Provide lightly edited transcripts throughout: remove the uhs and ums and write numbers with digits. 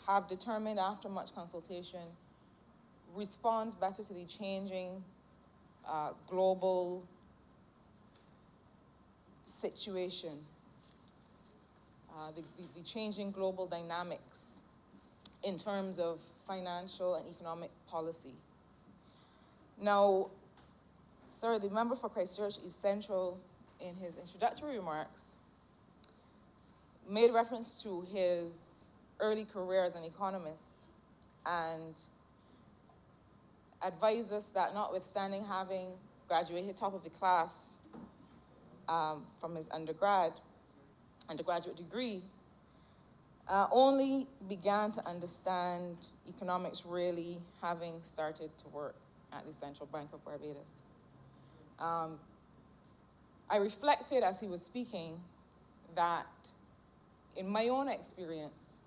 have determined after much consultation responds better to the changing global situation, the changing global dynamics in terms of financial and economic policy. Now, sir, the member for Christchurch East Central, in his introductory remarks, made reference to his early career as an economist and advised us that notwithstanding having graduated top of the class from his undergraduate degree, only began to understand economics really having started to work at the Central Bank of Barbados. I reflected as he was speaking that in my own experience,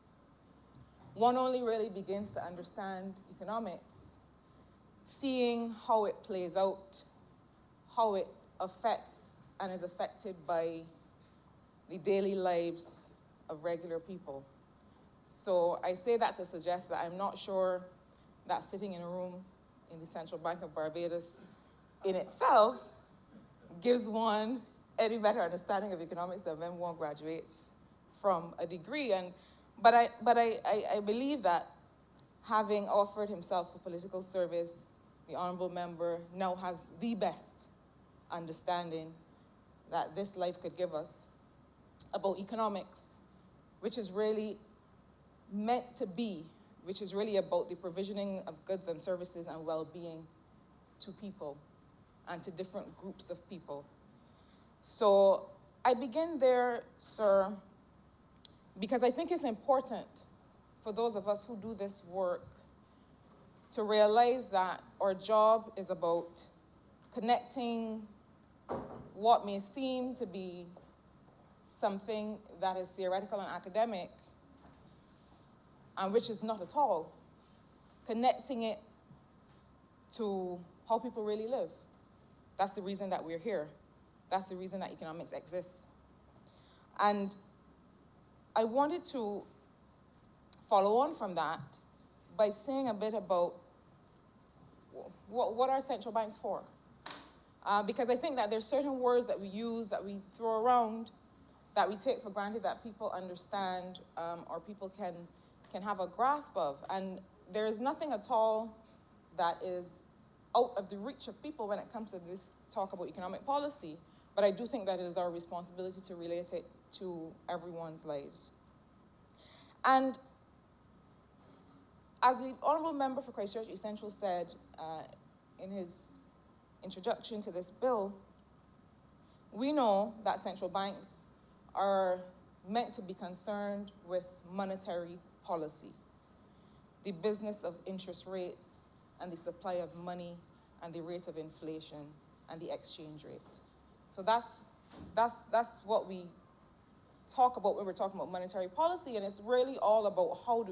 one only really begins to understand economics seeing how it plays out, how it affects and is affected by the daily lives of regular people. So I say that to suggest that I'm not sure that sitting in a room in the Central Bank of Barbados in itself gives one any better understanding of economics than when one graduates from a degree. But I believe that having offered himself for political service, the honorable member now has the best understanding that this life could give us about economics, which is really meant to be, which is really about the provisioning of goods and services and well-being to people and to different groups of people. So I begin there, sir, because I think it's important for those of us who do this work to realize that our job is about connecting what may seem to be something that is theoretical and academic, and which is not at all, connecting it to how people really live. That's the reason that we're here. That's the reason that economics exists. And I wanted to follow on from that by saying a bit about what are central banks for? Because I think that there's certain words that we use, that we throw around, that we take for granted that people understand or people can have a grasp of. And there is nothing at all that is out of the reach of people when it comes to this talk about economic policy. But I do think that it is our responsibility to relate it to everyone's lives. And as the honorable member for Christchurch East Central said in his introduction to this bill, we know that central banks are meant to be concerned with monetary policy, the business of interest rates and the supply of money and the rate of inflation and the exchange rate. So that's what we talk about when we're talking about monetary policy, and it's really all about how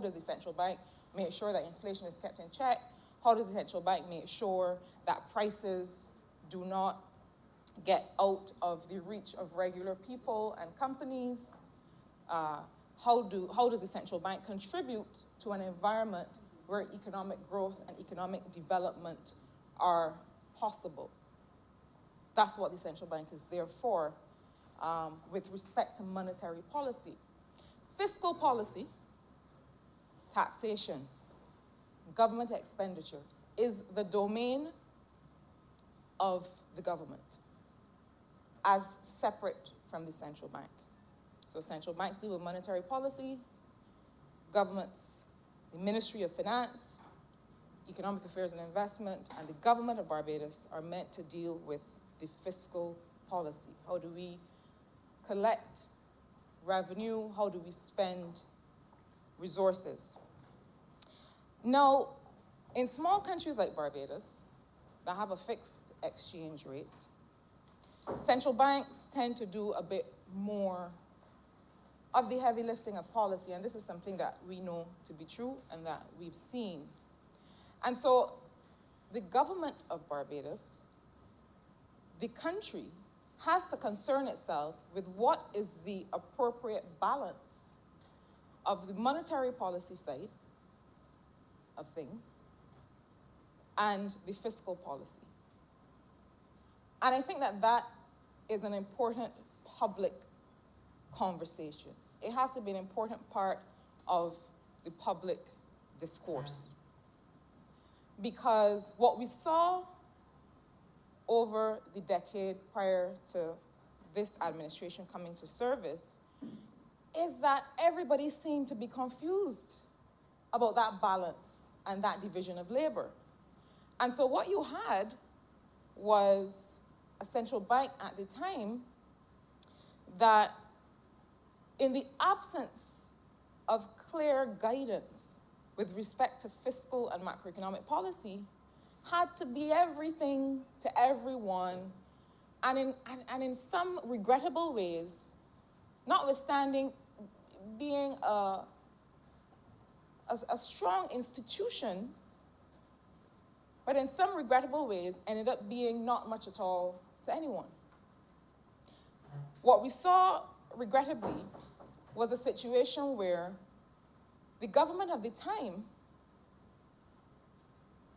does the central bank make sure that inflation is kept in check? How does the central bank make sure that prices do not get out of the reach of regular people and companies? How does the central bank contribute to an environment where economic growth and economic development are possible? That's what the central bank is there for with respect to monetary policy. Fiscal policy, taxation, government expenditure is the domain of the government as separate from the central bank. So central banks deal with monetary policy, governments, the Ministry of Finance, Economic Affairs and Investment, and the government of Barbados are meant to deal with the fiscal policy. How do we collect revenue? How do we spend resources? Now, in small countries like Barbados that have a fixed exchange rate, central banks tend to do a bit more of the heavy lifting of policy, and this is something that we know to be true and that we've seen. And so the government of Barbados, the country, has to concern itself with what is the appropriate balance of the monetary policy side of things and the fiscal policy. And I think that that is an important public conversation. It has to be an important part of the public discourse. Because what we saw over the decade prior to this administration coming to service is that everybody seemed to be confused about that balance and that division of labor. And so what you had was a central bank at the time that, in the absence of clear guidance with respect to fiscal and macroeconomic policy, had to be everything to everyone, and in some regrettable ways, notwithstanding being a strong institution, but in some regrettable ways ended up being not much at all to anyone. What we saw, regrettably, was a situation where the government of the time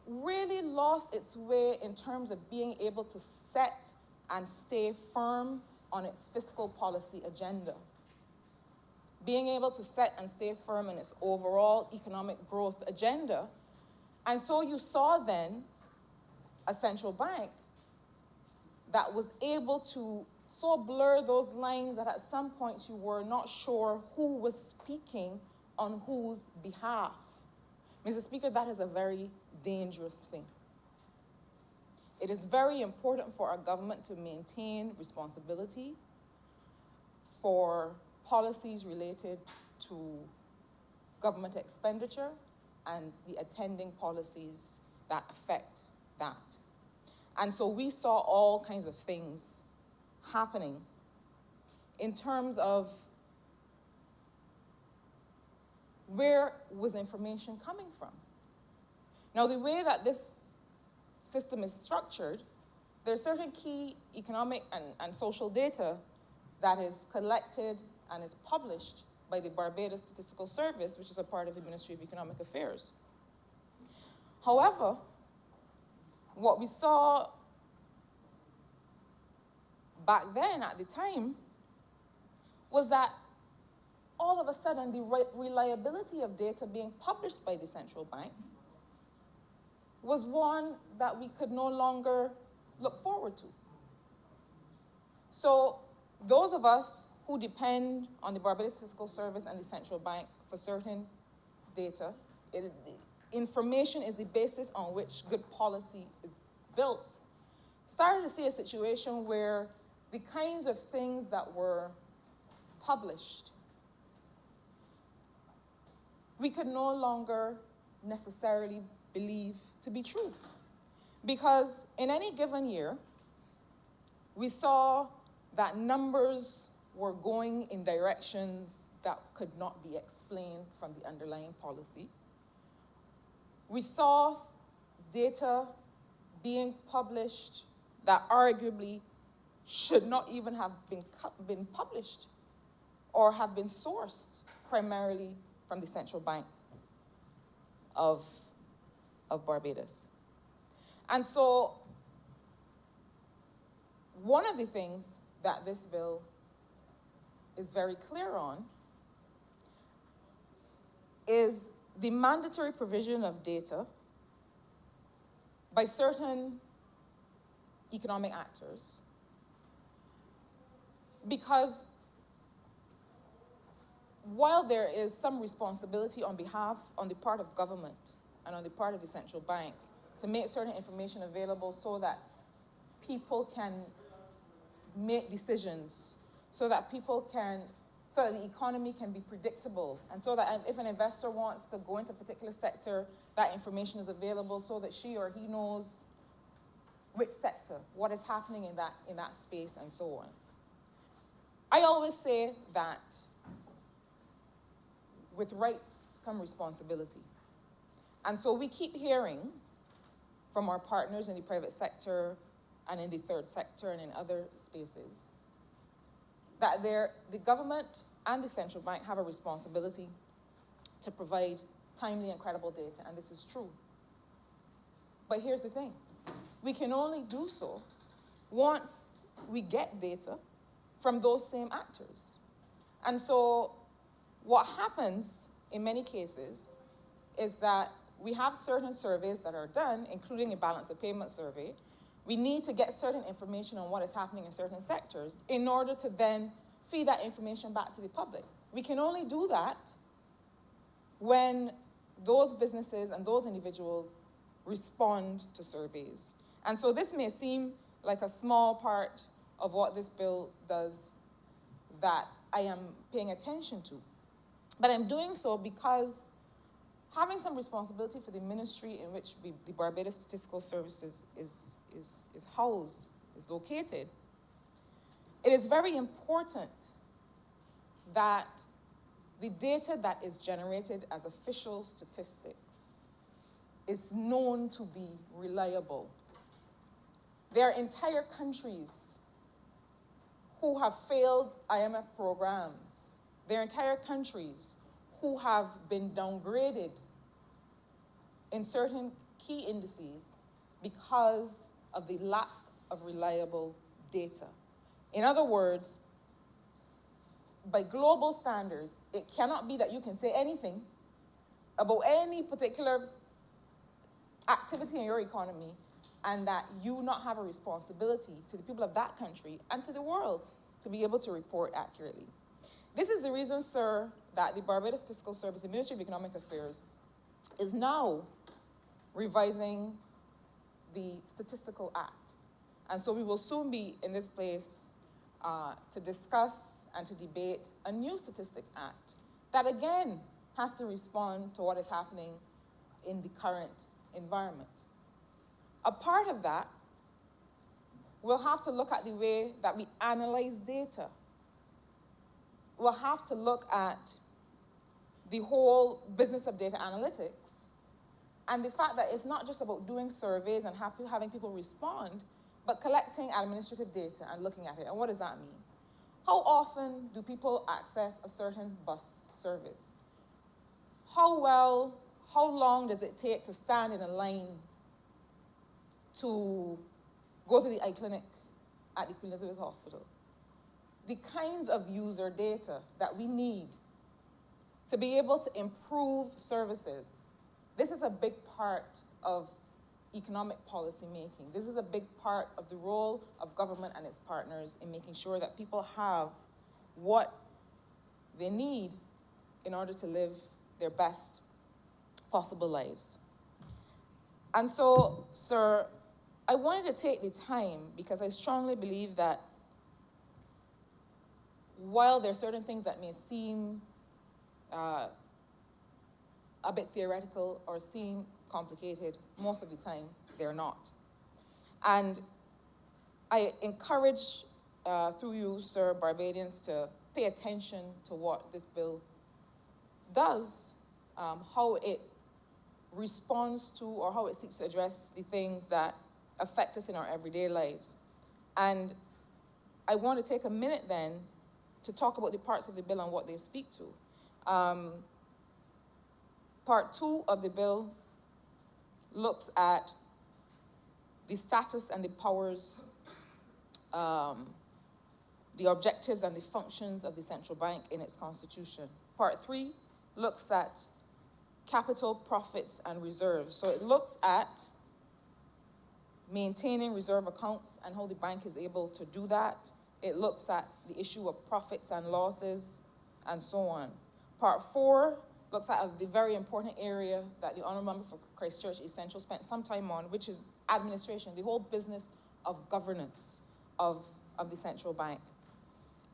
really lost its way in terms of being able to set and stay firm on its fiscal policy agenda, being able to set and stay firm in its overall economic growth agenda. And so you saw then a central bank that was able to so blur those lines that at some point you were not sure who was speaking on whose behalf. Mr. Speaker, that is a very dangerous thing. It is very important for our government to maintain responsibility for policies related to government expenditure and the attending policies that affect that. And so we saw all kinds of things happening in terms of where was information coming from. Now, the way that this system is structured, there are certain key economic and social data that is collected and is published by the Barbados Statistical Service, which is a part of the Ministry of Economic Affairs. However, what we saw back then at the time was that all of a sudden the reliability of data being published by the central bank was one that we could no longer look forward to. So those of us who depend on the Barbados Statistical Service and the central bank for certain data, information is the basis on which good policy is built, started to see a situation where the kinds of things that were published, we could no longer necessarily believe to be true. Because in any given year, we saw that numbers were going in directions that could not be explained from the underlying policy. We saw data being published that arguably should not even have been published or have been sourced primarily from the Central Bank of Barbados. And so one of the things that this bill is very clear on is the mandatory provision of data by certain economic actors, because while there is some responsibility on the part of government and on the part of the central bank to make certain information available so that people can make decisions, so that the economy can be predictable, and so that if an investor wants to go into a particular sector, that information is available so that she or he knows which sector, what is happening in that space, and so on. I always say that with rights come responsibility. And so we keep hearing from our partners in the private sector and in the third sector and in other spaces that the government and the central bank have a responsibility to provide timely and credible data, and this is true. But here's the thing. We can only do so once we get data from those same actors. And so what happens in many cases is that we have certain surveys that are done, including a balance of payment survey. We need to get certain information on what is happening in certain sectors in order to then feed that information back to the public. We can only do that when those businesses and those individuals respond to surveys. And so this may seem like a small part of what this bill does that I am paying attention to. But I'm doing so because having some responsibility for the ministry in which the Barbados Statistical Services is housed, is located, it is very important that the data that is generated as official statistics is known to be reliable. There are entire countries who have failed IMF programs. There are entire countries who have been downgraded in certain key indices because of the lack of reliable data. In other words, by global standards, it cannot be that you can say anything about any particular activity in your economy and that you not have a responsibility to the people of that country and to the world to be able to report accurately. This is the reason, sir, that the Barbados Statistical Service, the Ministry of Economic Affairs, is now revising the Statistical Act. And so we will soon be in this place to discuss and to debate a new Statistics Act that, again, has to respond to what is happening in the current environment. A part of that, we'll have to look at the way that we analyze data. We'll have to look at the whole business of data analytics and the fact that it's not just about doing surveys and having people respond, but collecting administrative data and looking at it. And what does that mean? How often do people access a certain bus service? How long does it take to stand in a line to go to the eye clinic at the Queen Elizabeth Hospital? The kinds of user data that we need to be able to improve services. This is a big part of economic policy making. This is a big part of the role of government and its partners in making sure that people have what they need in order to live their best possible lives. And so, sir, I wanted to take the time because I strongly believe that while there are certain things that may seem a bit theoretical or seem complicated, most of the time they're not. And I encourage, through you, sir, Barbadians, to pay attention to what this bill does, how it responds to or how it seeks to address the things that affect us in our everyday lives. And I want to take a minute then to talk about the parts of the bill and what they speak to. Part 2 of the bill looks at the status and the powers, the objectives and the functions of the central bank in its constitution. Part 3 looks at capital, profits, and reserves. So it looks at maintaining reserve accounts and how the bank is able to do that. It looks at the issue of profits and losses, and so on. Part 4 looks at the very important area that the Honourable Member for Christchurch East Central spent some time on, which is administration, the whole business of governance of the central bank.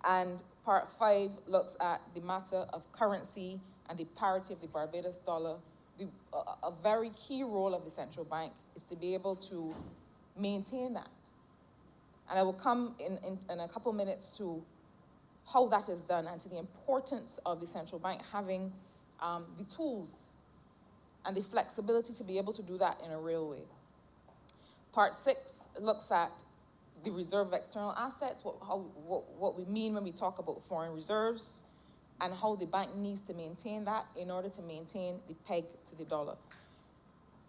And Part 5 looks at the matter of currency and the parity of the Barbados dollar. A very key role of the central bank is to be able to maintain that. And I will come in a couple minutes to how that is done and to the importance of the central bank having the tools and the flexibility to be able to do that in a real way. Part 6 looks at the reserve of external assets, what we mean when we talk about foreign reserves, and how the bank needs to maintain that in order to maintain the peg to the dollar.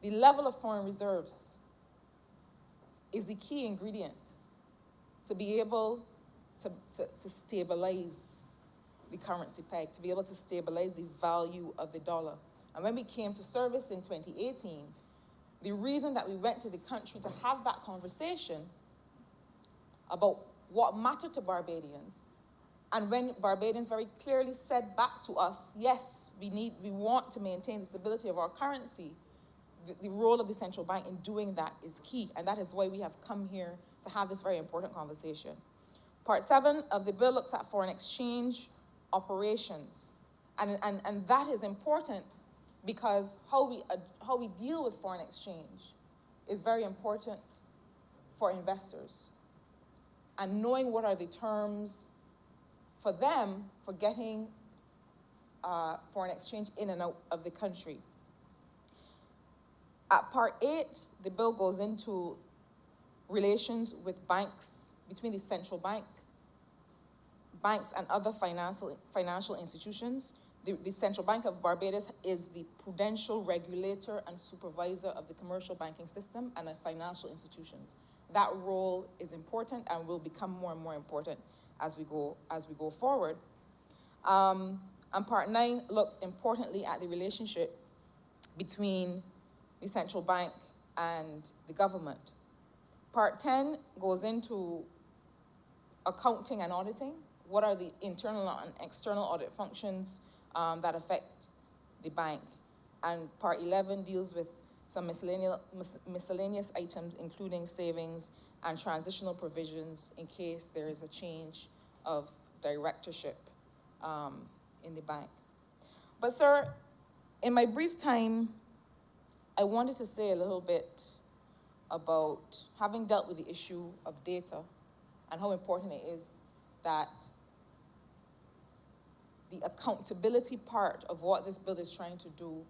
The level of foreign reserves is the key ingredient to be able to stabilize the currency peg, to be able to stabilize the value of the dollar. And when we came to service in 2018, the reason that we went to the country to have that conversation about what mattered to Barbadians, and when Barbadians very clearly said back to us, yes, we want to maintain the stability of our currency, the role of the central bank in doing that is key, and that is why we have come here to have this very important conversation. Part 7 of the bill looks at foreign exchange operations, and that is important because how we deal with foreign exchange is very important for investors. And knowing what are the terms for them for getting foreign exchange in and out of the country. At Part 8, the bill goes into relations with banks, between the central bank, banks and other financial institutions. The Central Bank of Barbados is the prudential regulator and supervisor of the commercial banking system and of financial institutions. That role is important and will become more and more important as we go forward. And Part 9 looks importantly at the relationship between the central bank and the government. Part 10 goes into accounting and auditing. What are the internal and external audit functions that affect the bank? And Part 11 deals with some miscellaneous items, including savings and transitional provisions in case there is a change of directorship in the bank. But sir, in my brief time, I wanted to say a little bit about having dealt with the issue of data and how important it is that the accountability part of what this bill is trying to do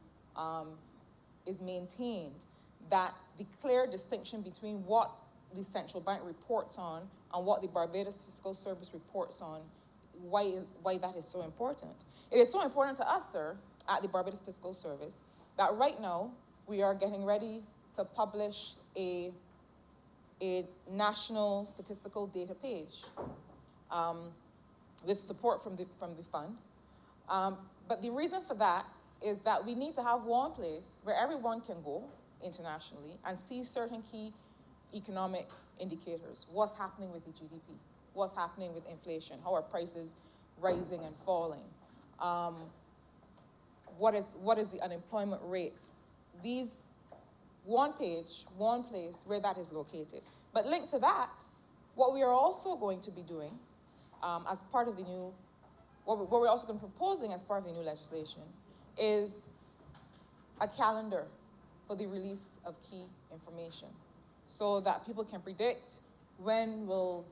is maintained, that the clear distinction between what the central bank reports on and what the Barbados Fiscal Service reports on, why that is so important. It is so important to us, sir, at the Barbados Fiscal Service, that right now we are getting ready to publish a national statistical data page with support from the fund. But the reason for that is that we need to have one place where everyone can go internationally and see certain key economic indicators. What's happening with the GDP? What's happening with inflation? How are prices rising and falling? What is the unemployment rate? These one page, one place where that is located. But linked to that, what we are also going to be doing as part of the new, what we're also going to be proposing as part of the new legislation is a calendar for the release of key information so that people can predict when will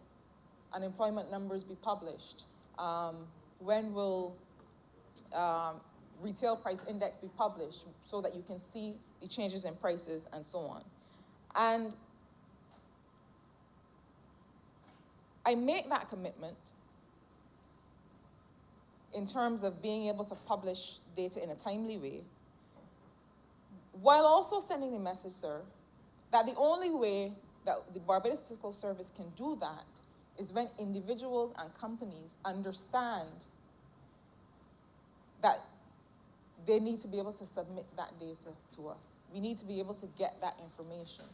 unemployment numbers be published, when will retail price index be published so that you can see the changes in prices and so on. And I make that commitment in terms of being able to publish data in a timely way, while also sending the message, sir, that the only way that the Barbados Fiscal Service can do that is when individuals and companies understand that they need to be able to submit that data to us. We need to be able to get that information.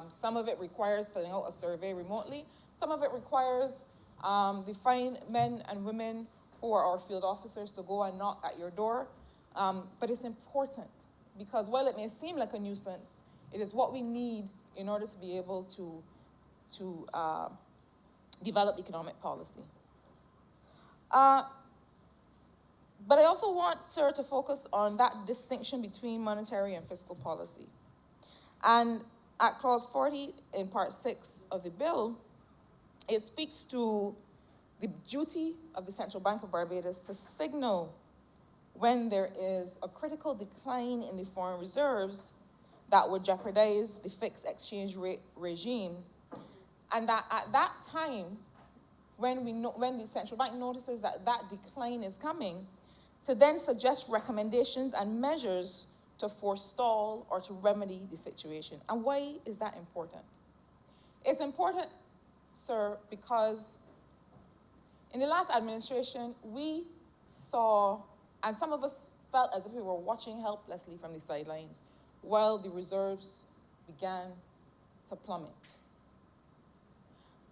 Some of it requires filling out a survey remotely. Some of it requires the fine men and women who are our field officers to go and knock at your door. But it's important because while it may seem like a nuisance, it is what we need in order to be able to develop economic policy. But I also want, sir, to focus on that distinction between monetary and fiscal policy. And at Clause 40 in Part 6 of the bill, it speaks to the duty of the Central Bank of Barbados to signal when there is a critical decline in the foreign reserves that would jeopardize the fixed exchange rate regime, and that at that time, when the central bank notices that that decline is coming, to then suggest recommendations and measures to forestall or to remedy the situation. And why is that important? It's important, sir, because in the last administration, we saw, and some of us felt as if we were watching helplessly from the sidelines, while the reserves began to plummet.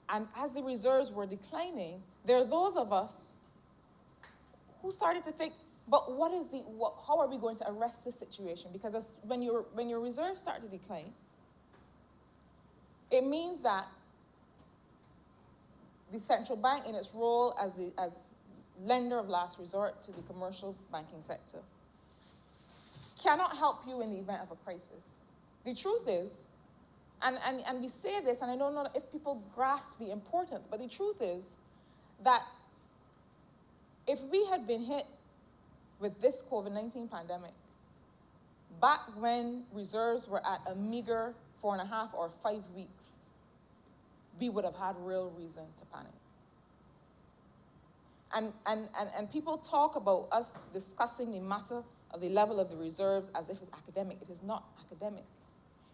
And as the reserves were declining, there are those of us who started to think, but how are we going to arrest this situation? Because when your reserves start to decline, it means that the central bank, in its role as lender of last resort to the commercial banking sector, cannot help you in the event of a crisis. The truth is, and we say this, and I don't know if people grasp the importance, but the truth is that if we had been hit with this COVID-19 pandemic back when reserves were at a meager 4.5 or 5 weeks, we would have had real reason to panic. And people talk about us discussing the matter of the level of the reserves as if it's academic. It is not academic.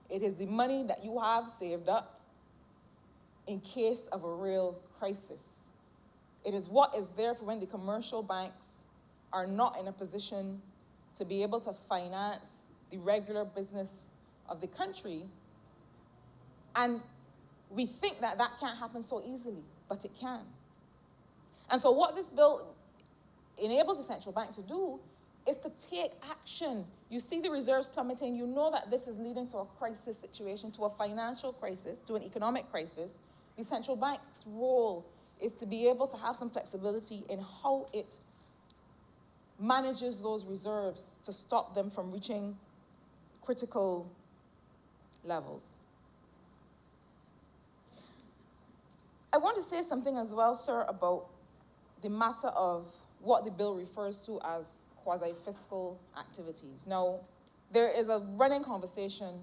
It is the money that you have saved up in case of a real crisis. It is what is there for when the commercial banks are not in a position to be able to finance the regular business of the country. And we think that that can't happen so easily, but it can. And so what this bill enables the central bank to do is to take action. You see the reserves plummeting, you know that this is leading to a crisis situation, to a financial crisis, to an economic crisis. The central bank's role is to be able to have some flexibility in how it manages those reserves to stop them from reaching critical levels. I want to say something as well, sir, about the matter of what the bill refers to as quasi-fiscal activities. Now, there is a running conversation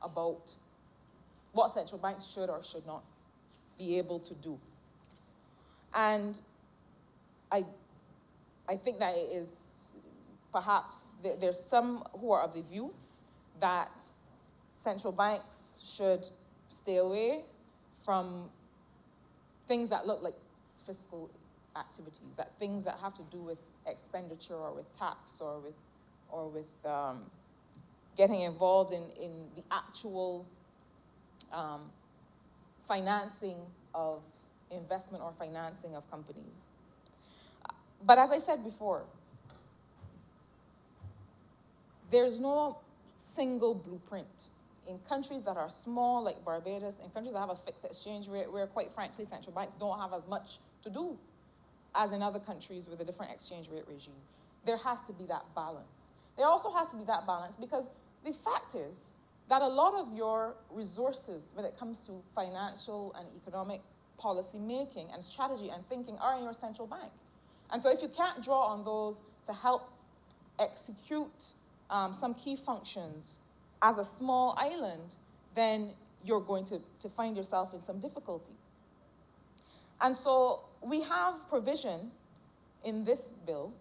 about what central banks should or should not be able to do. And I think that it is perhaps, there's some who are of the view that central banks should stay away from things that look like fiscal activities, that things that have to do with expenditure or with tax or with getting involved in the actual financing of investment or financing of companies. But as I said before, there's no single blueprint. In countries that are small, like Barbados, in countries that have a fixed exchange rate, where quite frankly, central banks don't have as much to do as in other countries with a different exchange rate regime. There has to be that balance. There also has to be that balance because the fact is that a lot of your resources when it comes to financial and economic policy making and strategy and thinking are in your central bank. And so if you can't draw on those to help execute some key functions as a small island, then you're going to find yourself in some difficulty. And so we have provision in this bill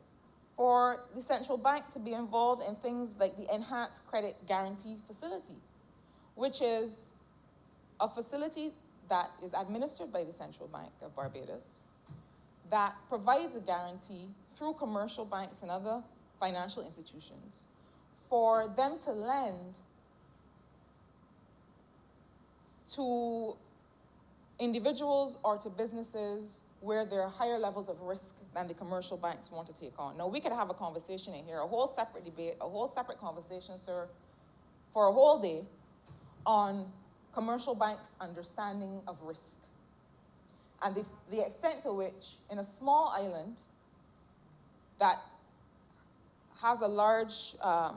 for the central bank to be involved in things like the Enhanced Credit Guarantee Facility, which is a facility that is administered by the Central Bank of Barbados that provides a guarantee through commercial banks and other financial institutions for them to lend to individuals or to businesses where there are higher levels of risk than the commercial banks want to take on. Now, we could have a conversation in here, a whole separate debate, a whole separate conversation, sir, for a whole day on commercial banks' understanding of risk and the extent to which, in a small island that has a large, of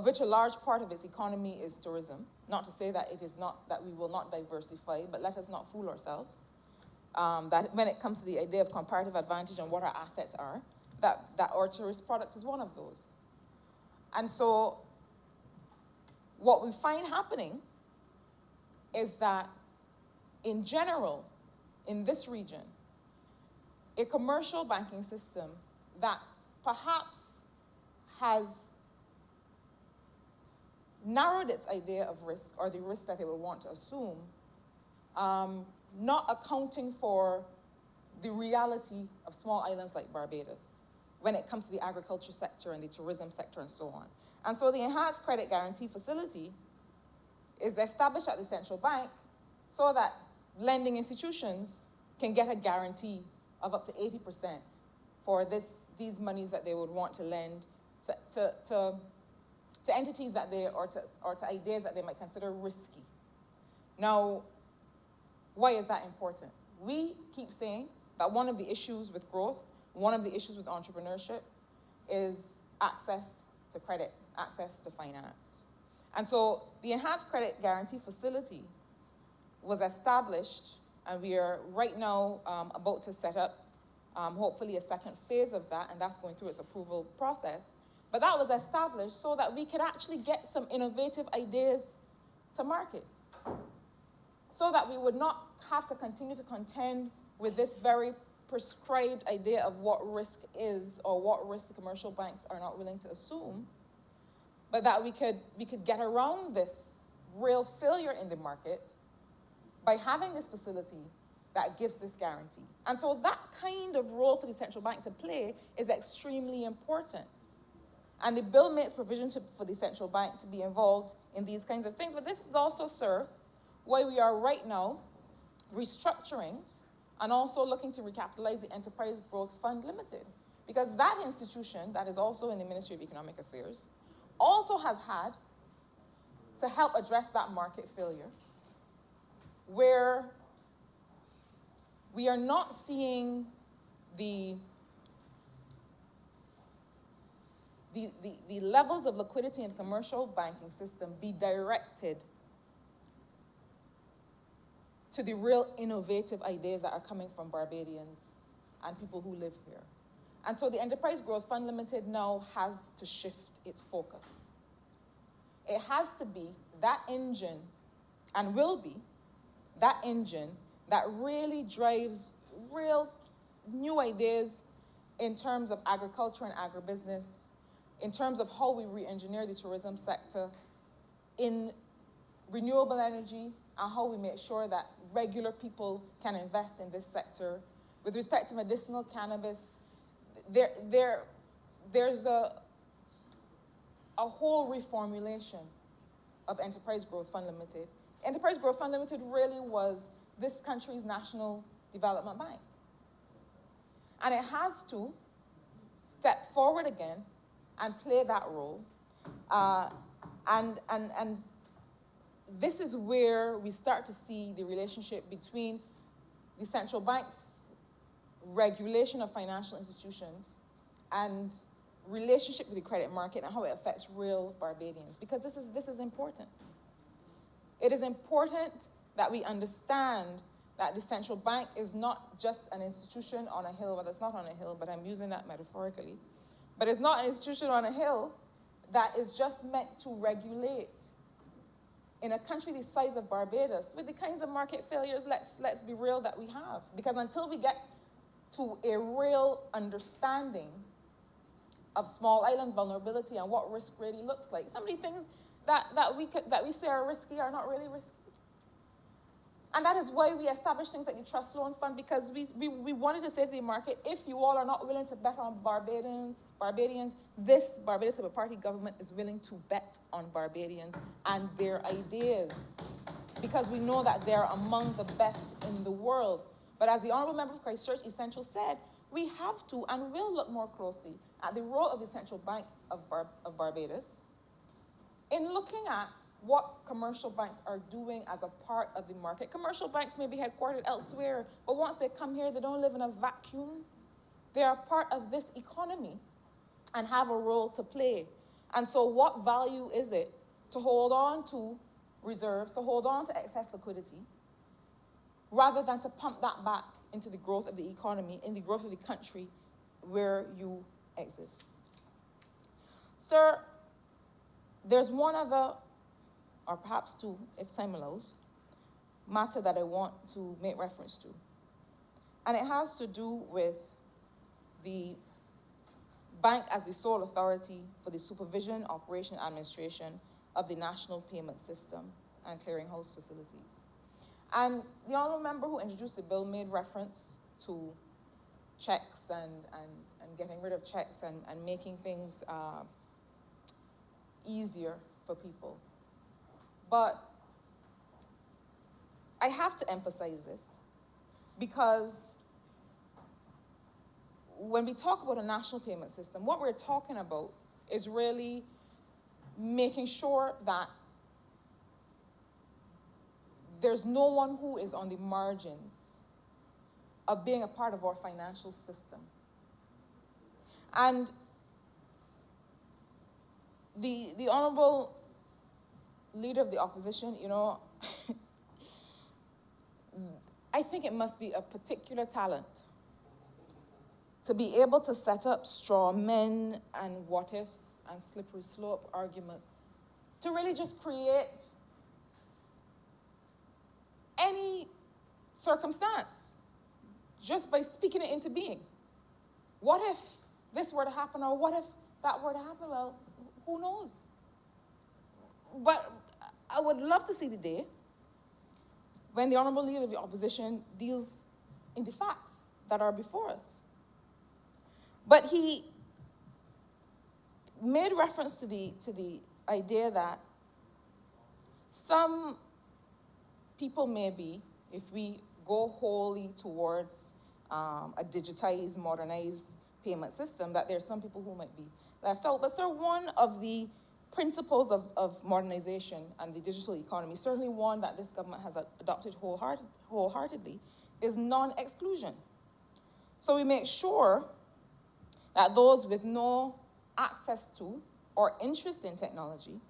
which a large part of its economy is tourism. Not to say that it is not, that we will not diversify, but let us not fool ourselves. That when it comes to the idea of comparative advantage and what our assets are, that our tourist product is one of those. And so what we find happening is that in general, in this region, a commercial banking system that perhaps has narrowed its idea of risk, or the risk that they would want to assume, not accounting for the reality of small islands like Barbados when it comes to the agriculture sector and the tourism sector and so on. And so the Enhanced Credit Guarantee Facility is established at the central bank so that lending institutions can get a guarantee of up to 80% for these monies that they would want to lend to entities that or to ideas that they might consider risky. Now, why is that important? We keep saying that one of the issues with growth, one of the issues with entrepreneurship is access to credit, access to finance. And so the Enhanced Credit Guarantee Facility was established, and we are right now about to set up hopefully a second phase of that, and that's going through its approval process. But that was established so that we could actually get some innovative ideas to market, so that we would not have to continue to contend with this very prescribed idea of what risk is or what risk the commercial banks are not willing to assume, but that we could get around this real failure in the market by having this facility that gives this guarantee. And so that kind of role for the central bank to play is extremely important. And the bill makes provision for the central bank to be involved in these kinds of things. But this is also, sir, why we are right now restructuring and also looking to recapitalize the Enterprise Growth Fund Limited. Because that institution, that is also in the Ministry of Economic Affairs, also has had to help address that market failure, where we are not seeing the levels of liquidity in the commercial banking system be directed to the real innovative ideas that are coming from Barbadians and people who live here. And so the Enterprise Growth Fund Limited now has to shift its focus. It has to be that engine, and will be that engine, that really drives real new ideas in terms of agriculture and agribusiness, in terms of how we re-engineer the tourism sector, in renewable energy, and how we make sure that regular people can invest in this sector. With respect to medicinal cannabis, there's a whole reformulation of Enterprise Growth Fund Limited. Enterprise Growth Fund Limited really was this country's national development bank. And it has to step forward again and play that role. And this is where we start to see the relationship between the central bank's regulation of financial institutions and relationship with the credit market and how it affects real Barbadians. Because this is important. It is important that we understand that the central bank is not just an institution on a hill. Well, it's not on a hill, but I'm using that metaphorically. But it's not an institution on a hill that is just meant to regulate. In a country the size of Barbados, with the kinds of market failures, let's be real, that we have. Because until we get to a real understanding of small island vulnerability and what risk really looks like, some of the things that we say are risky are not really risky. And that is why we established things like the Trust Loan Fund, because we wanted to say to the market, if you all are not willing to bet on Barbadians, this Barbados Labour Party government is willing to bet on Barbadians and their ideas, because we know that they're among the best in the world. But as the Honourable Member of Christchurch Essential said, we have to and will look more closely at the role of the Central Bank of Barbados in looking at what commercial banks are doing as a part of the market. Commercial banks may be headquartered elsewhere, but once they come here, they don't live in a vacuum. They are part of this economy and have a role to play. And so what value is it to hold on to reserves, to hold on to excess liquidity, rather than to pump that back into the growth of the economy, in the growth of the country where you exist? Sir, there's one other, or perhaps two, if time allows, matter that I want to make reference to. And it has to do with the bank as the sole authority for the supervision, operation, administration of the national payment system and clearinghouse facilities. And the honourable member who introduced the bill made reference to checks and getting rid of checks and making things easier for people. But I have to emphasize this because when we talk about a national payment system, what we're talking about is really making sure that there's no one who is on the margins of being a part of our financial system. And the honorable leader of the opposition, you know, I think it must be a particular talent to be able to set up straw men and what ifs and slippery slope arguments to really just create any circumstance just by speaking it into being. What if this were to happen, or what if that were to happen? Well, who knows? But I would love to see the day when the honorable leader of the opposition deals in the facts that are before us. But he made reference to the idea that some people may be, if we go wholly towards a digitized, modernized payment system, that there's some people who might be left out. But sir, one of the principles of modernization and the digital economy, certainly one that this government has adopted wholeheartedly, is non-exclusion. So we make sure that those with no access to or interest in technology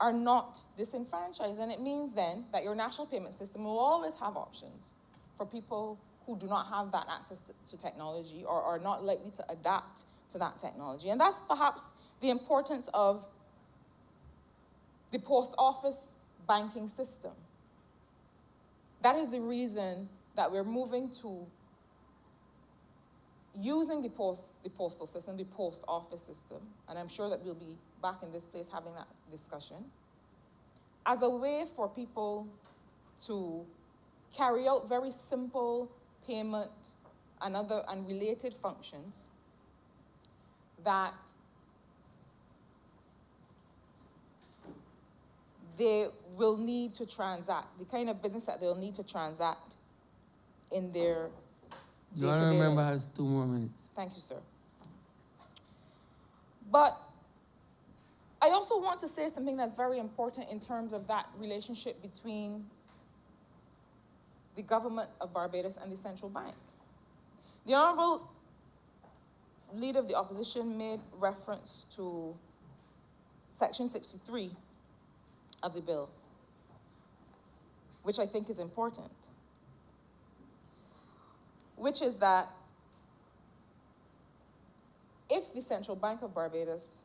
are not disenfranchised. And it means then that your national payment system will always have options for people who do not have that access to technology or are not likely to adapt to that technology. And that's perhaps the importance of the post office banking system. That is the reason that we're moving to using the postal system, the post office system, and I'm sure that we'll be back in this place having that discussion, as a way for people to carry out very simple payment and other unrelated functions that they will need to transact, the kind of business that they'll need to transact in their Your honourable member has 2 more minutes. Thank you, sir. But I also want to say something that's very important in terms of that relationship between the government of Barbados and the central bank. The honourable leader of the opposition made reference to Section 63 of the bill, which I think is important, which is that if the Central Bank of Barbados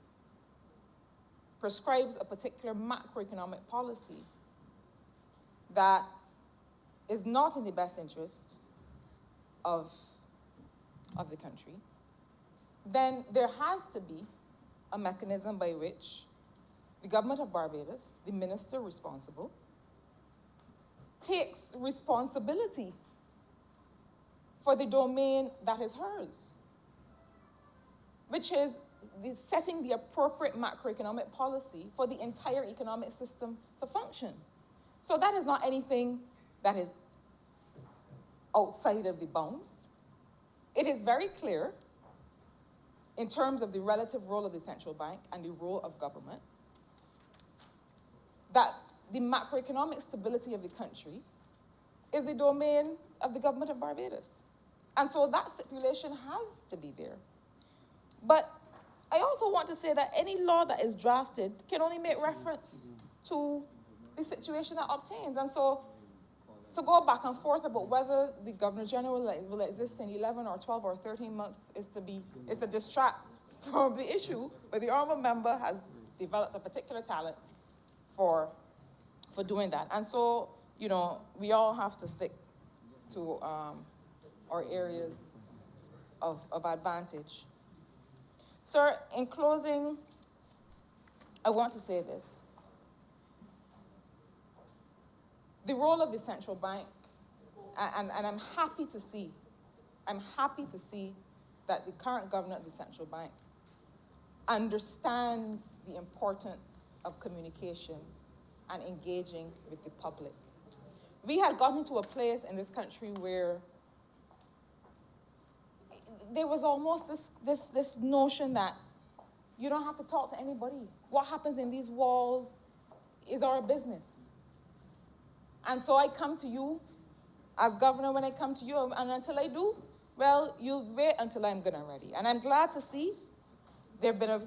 prescribes a particular macroeconomic policy that is not in the best interest of the country, then there has to be a mechanism by which the government of Barbados, the minister responsible, takes responsibility for the domain that is hers, which is setting the appropriate macroeconomic policy for the entire economic system to function. So that is not anything that is outside of the bounds. It is very clear in terms of the relative role of the central bank and the role of government that the macroeconomic stability of the country is the domain of the government of Barbados. And so that stipulation has to be there. But I also want to say that any law that is drafted can only make reference to the situation that obtains. And so to go back and forth about whether the Governor General will exist in 11 or 12 or 13 months is to distract from the issue, but the honourable member has developed a particular talent for doing that. And so, you know, we all have to stick to or areas of advantage. Sir, in closing, I want to say this. The role of the central bank, and I'm happy to see that the current governor of the central bank understands the importance of communication and engaging with the public. We had gotten to a place in this country where there was almost this notion that you don't have to talk to anybody. What happens in these walls is our business. And so I come to you as governor when I come to you, and until I do, well, you'll wait until I'm good and ready. And I'm glad to see there have been a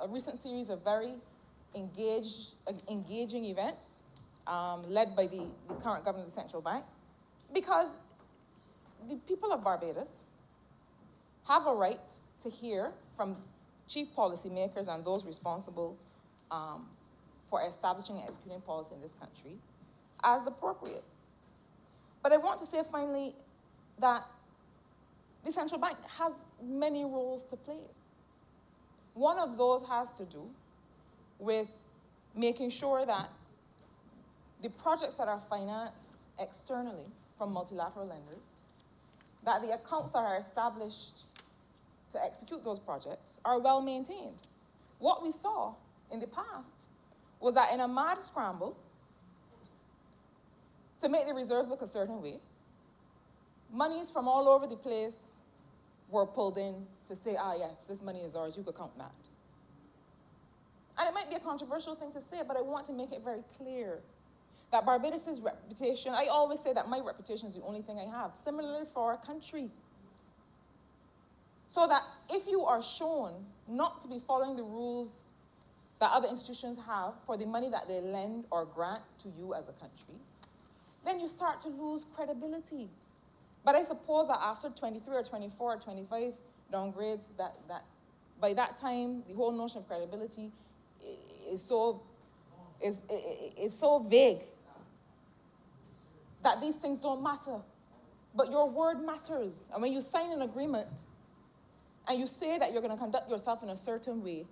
recent series of very engaging events led by the current governor of the central bank, because the people of Barbados have a right to hear from chief policymakers and those responsible for establishing and executing policy in this country as appropriate. But I want to say finally that the central bank has many roles to play. One of those has to do with making sure that the projects that are financed externally from multilateral lenders, that the accounts that are established to execute those projects are well maintained. What we saw in the past was that in a mad scramble to make the reserves look a certain way, monies from all over the place were pulled in to say, yes, this money is ours, you could count that. And it might be a controversial thing to say, but I want to make it very clear that Barbados' reputation, I always say that my reputation is the only thing I have, similarly for our country. So that if you are shown not to be following the rules that other institutions have for the money that they lend or grant to you as a country, then you start to lose credibility. But I suppose that after 23 or 24 or 25 downgrades, that by that time, the whole notion of credibility is so vague that these things don't matter. But your word matters. And when you sign an agreement and you say that you're going to conduct yourself in a certain way,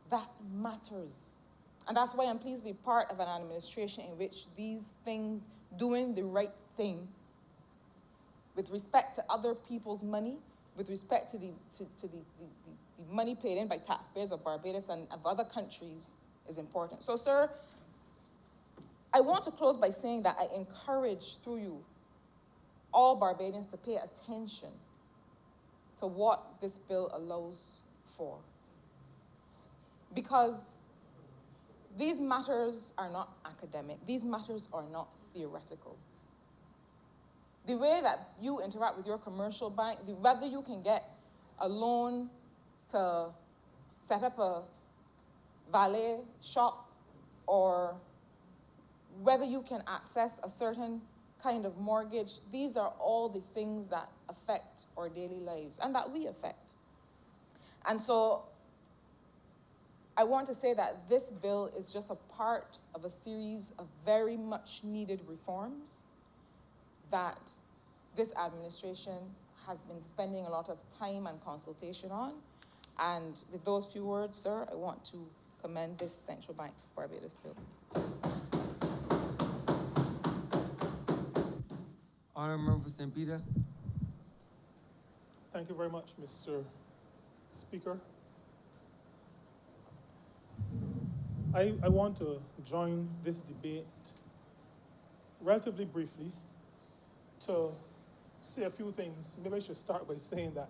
that matters. And that's why I'm pleased to be part of an administration in which these things, doing the right thing, with respect to other people's money, with respect to the money paid in by taxpayers of Barbados and of other countries, is important. So, sir, I want to close by saying that I encourage, through you, all Barbadians to pay attention to what this bill allows for. Because these matters are not academic. These matters are not theoretical. The way that you interact with your commercial bank, whether you can get a loan to set up a valet shop, or whether you can access a certain kind of mortgage, these are all the things that affect our daily lives and that we affect. And so I want to say that this bill is just a part of a series of very much needed reforms that this administration has been spending a lot of time and consultation on. And with those few words, sir, I want to commend this Central Bank Barbados bill. Honourable Member for St. Peter. Thank you very much, Mr. Speaker. I want to join this debate relatively briefly to say a few things. Maybe I should start by saying that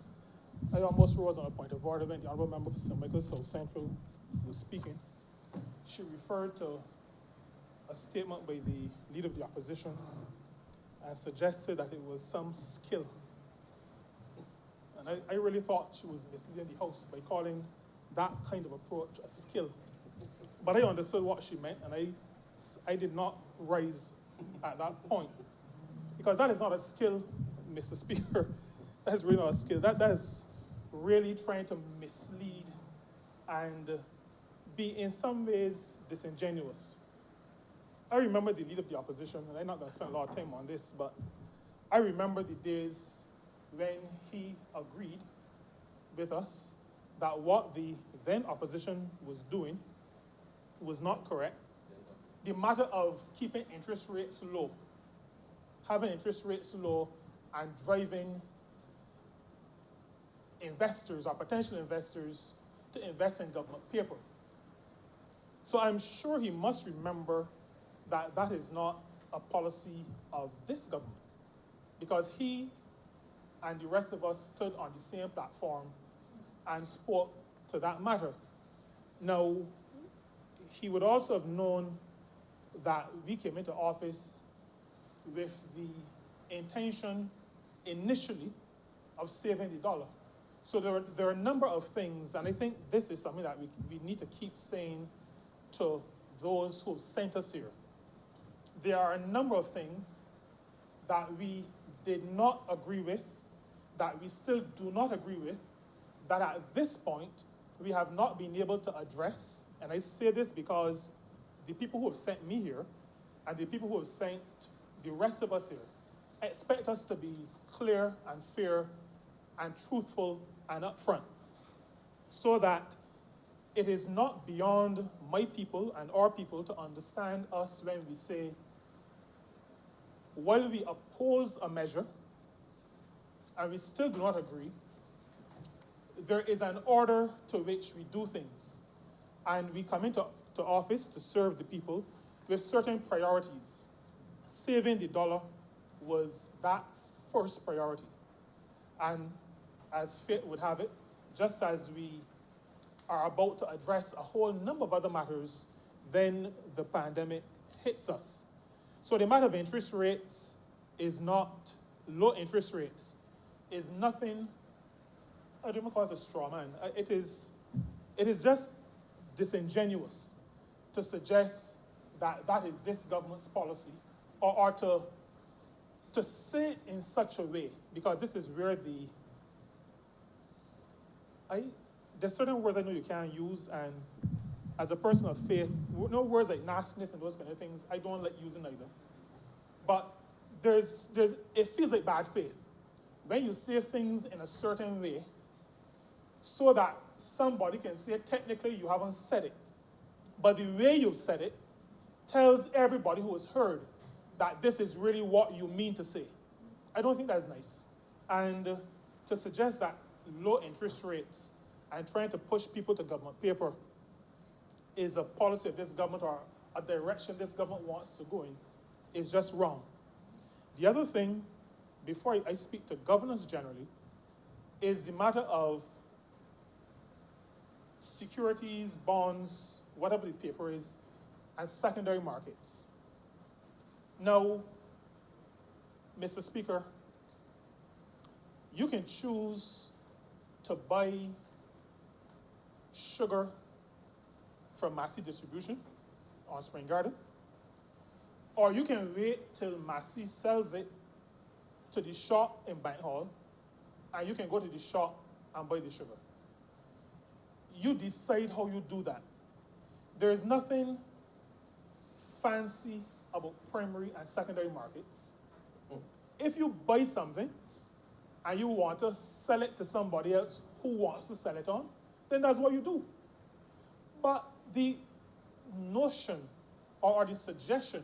I almost rose on a point of order when the Honourable Member for St. Michael South Central was speaking. She referred to a statement by the Leader of the Opposition and suggested that it was some skill. And I really thought she was misleading the House by calling that kind of approach a skill. But I understood what she meant, and I did not rise at that point. Because that is not a skill, Mr. Speaker. That is really not a skill. That is really trying to mislead and be in some ways disingenuous. I remember the Leader of the Opposition, and I'm not going to spend a lot of time on this, but I remember the days when he agreed with us that what the then opposition was doing was not correct. The matter of keeping interest rates low, having interest rates low and driving investors or potential investors to invest in government paper. So I'm sure he must remember that that is not a policy of this government, because he and the rest of us stood on the same platform and spoke to that matter. Now, he would also have known that we came into office with the intention initially of saving the dollar. So there are a number of things, and I think this is something that we need to keep saying to those who have sent us here. There are a number of things that we did not agree with, that we still do not agree with, that at this point we have not been able to address. And I say this because the people who have sent me here and the people who have sent the rest of us here expect us to be clear and fair and truthful and upfront, so that it is not beyond my people and our people to understand us when we say, while we oppose a measure and we still do not agree, there is an order to which we do things. And we come into office to serve the people with certain priorities. Saving the dollar was that first priority. And as fate would have it, just as we are about to address a whole number of other matters, then the pandemic hits us. So the matter of interest rates is not, low interest rates is nothing, I don't even call it a straw man. It is just disingenuous to suggest that that is this government's policy, or to say it in such a way, because this is where there's certain words I know you can't use, and as a person of faith, no words like nastiness and those kind of things, I don't like using either. But it feels like bad faith when you say things in a certain way so that somebody can say technically you haven't said it, but the way you've said it tells everybody who has heard that this is really what you mean to say. I don't think that's nice. And to suggest that low interest rates and trying to push people to government paper is a policy of this government or a direction this government wants to go in is just wrong. The other thing, before I speak to governors generally, is the matter of securities, bonds, whatever the paper is, and secondary markets. Now, Mr. Speaker, you can choose to buy sugar from Massey Distribution on Spring Garden, or you can wait till Massey sells it to the shop in Bank Hall, and you can go to the shop and buy the sugar. You decide how you do that. There is nothing fancy about primary and secondary markets. If you buy something and you want to sell it to somebody else who wants to sell it on, then that's what you do. But the notion or the suggestion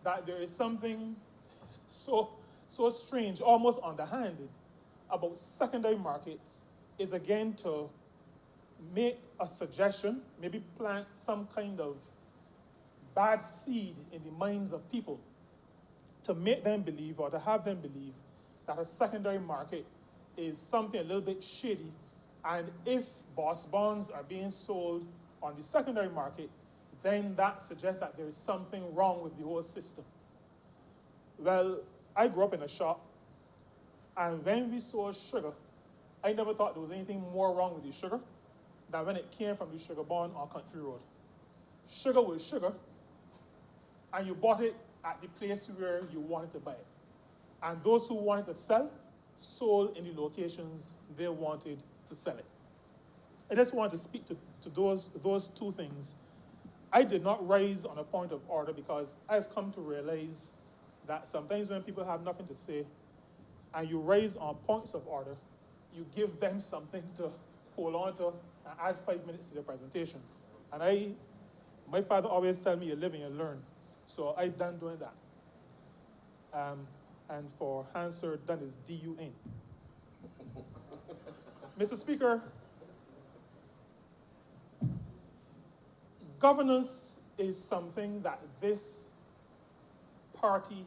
that there is something so strange, almost underhanded, about secondary markets is again to make a suggestion, maybe plant some kind of bad seed in the minds of people to make them believe or to have them believe that a secondary market is something a little bit shady, and if boss bonds are being sold on the secondary market, then that suggests that there is something wrong with the whole system. Well, I grew up in a shop, and when we sold sugar, I never thought there was anything more wrong with the sugar than when it came from the sugar barn on Country Road. Sugar was sugar, and you bought it at the place where you wanted to buy it. And those who wanted to sell, sold in the locations they wanted to sell it. I just wanted to speak to those two things. I did not rise on a point of order because I've come to realize that sometimes when people have nothing to say, and you raise on points of order, you give them something to hold on to and add 5 minutes to their presentation. And my father always tell me, you live and you learn. So I done doing that. And for Hansard, done is D-U-N. Mr. Speaker, governance is something that this party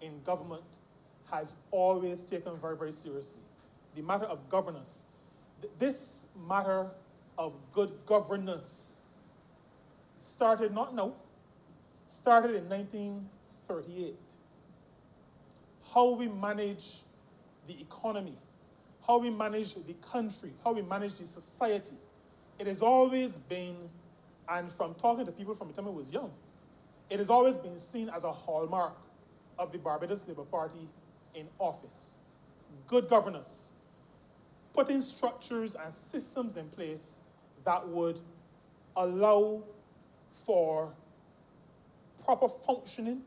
in government has always taken very, very seriously. The matter of governance. This matter of good governance started not now, started in 1938. How we manage the economy, how we manage the country, how we manage the society. It has always been, and from talking to people from the time I was young, it has always been seen as a hallmark of the Barbados Labour Party in office. Good governance. Putting structures and systems in place that would allow for proper functioning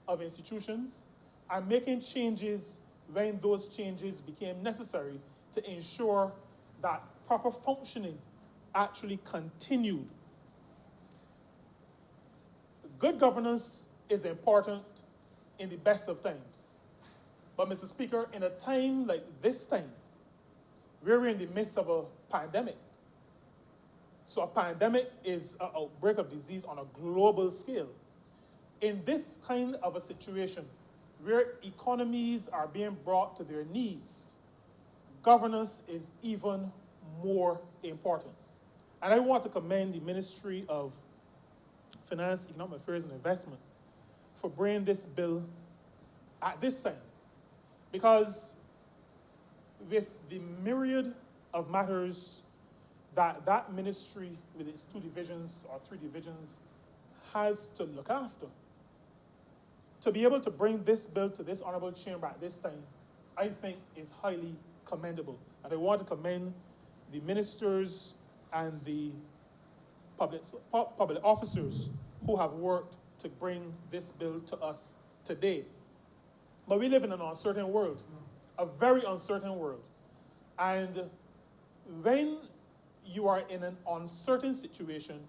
of institutions and making changes when those changes became necessary to ensure that proper functioning actually continued. Good governance is important in the best of times. But Mr. Speaker, in a time like this time, we're in the midst of a pandemic. So a pandemic is an outbreak of disease on a global scale. In this kind of a situation, where economies are being brought to their knees, governance is even more important. And I want to commend the Ministry of Finance, Economic Affairs and Investment for bringing this bill at this time. Because with the myriad of matters that that ministry with its 2 divisions or 3 divisions has to look after, to be able to bring this bill to this honorable chamber at this time, I think is highly commendable. And I want to commend the ministers and the public officers who have worked to bring this bill to us today. But we live in an uncertain world, a very uncertain world. And when you are in an uncertain situation,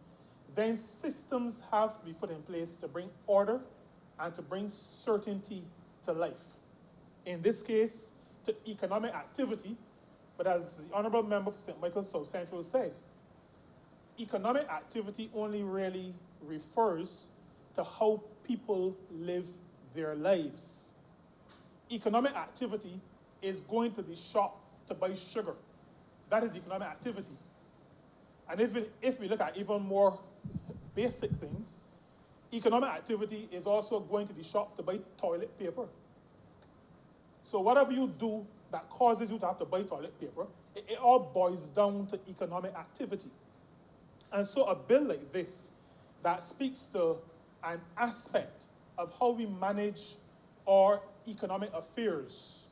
then systems have to be put in place to bring order and to bring certainty to life. In this case, to economic activity, but as the Honorable Member for St. Michael's South Central said, economic activity only really refers to how people live their lives. Economic activity is going to the shop to buy sugar. That is economic activity. And if we look at even more basic things, economic activity is also going to the shop to buy toilet paper. So whatever you do that causes you to have to buy toilet paper, it all boils down to economic activity. And so a bill like this that speaks to an aspect of how we manage our economic affairs,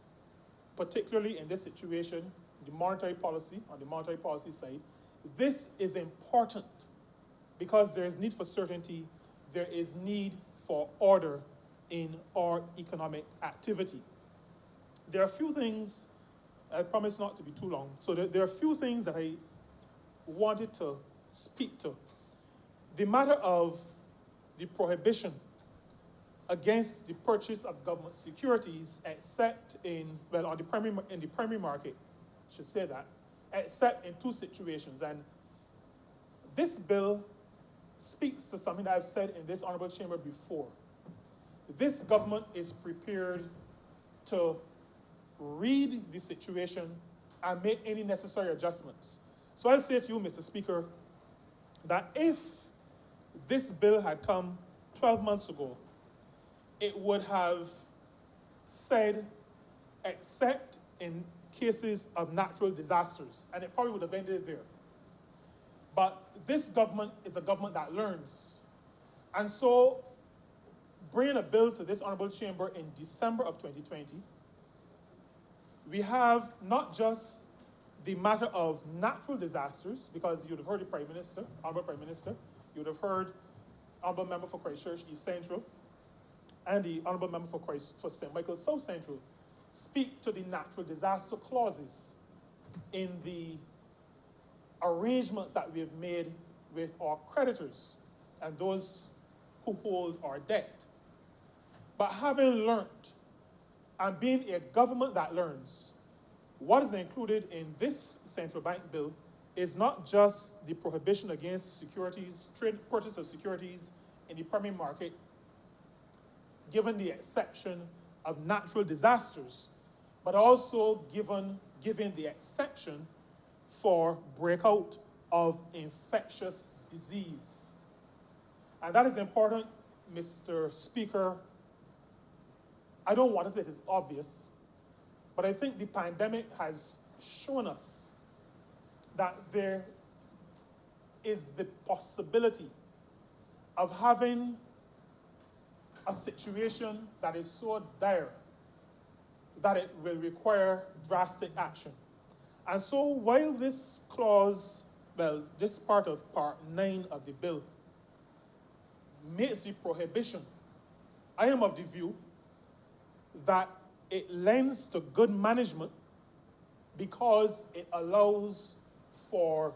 particularly in this situation, the monetary policy, on the monetary policy side, this is important because there is need for certainty, there is need for order in our economic activity. There are a few things, I promise not to be too long, so there are a few things that I wanted to speak to. The matter of the prohibition against the purchase of government securities, except in the primary market, I should say that, except in 2 situations. And this bill speaks to something that I've said in this honorable chamber before. This government is prepared to read the situation and make any necessary adjustments. So I say to you, Mr. Speaker, that if this bill had come 12 months ago, it would have said, except in cases of natural disasters, and it probably would have ended there. But this government is a government that learns. And so, bringing a bill to this honorable chamber in December of 2020, we have not just the matter of natural disasters, because you'd have heard the Prime Minister, Honorable Prime Minister, you'd have heard Honorable Member for Christchurch East Central, and the Honorable Member for St. Michael's South Central speak to the natural disaster clauses in the arrangements that we have made with our creditors and those who hold our debt. But having learned and being a government that learns, what is included in this central bank bill is not just the prohibition against securities, trade purchase of securities in the primary market, given the exception of natural disasters, but also giving the exception for breakout of infectious disease. And that is important, Mr. Speaker. I don't want to say it is obvious, but I think the pandemic has shown us that there is the possibility of having a situation that is so dire that it will require drastic action. And so while this clause, well, this part of Part 9 of the bill makes the prohibition, I am of the view that it lends to good management because it allows for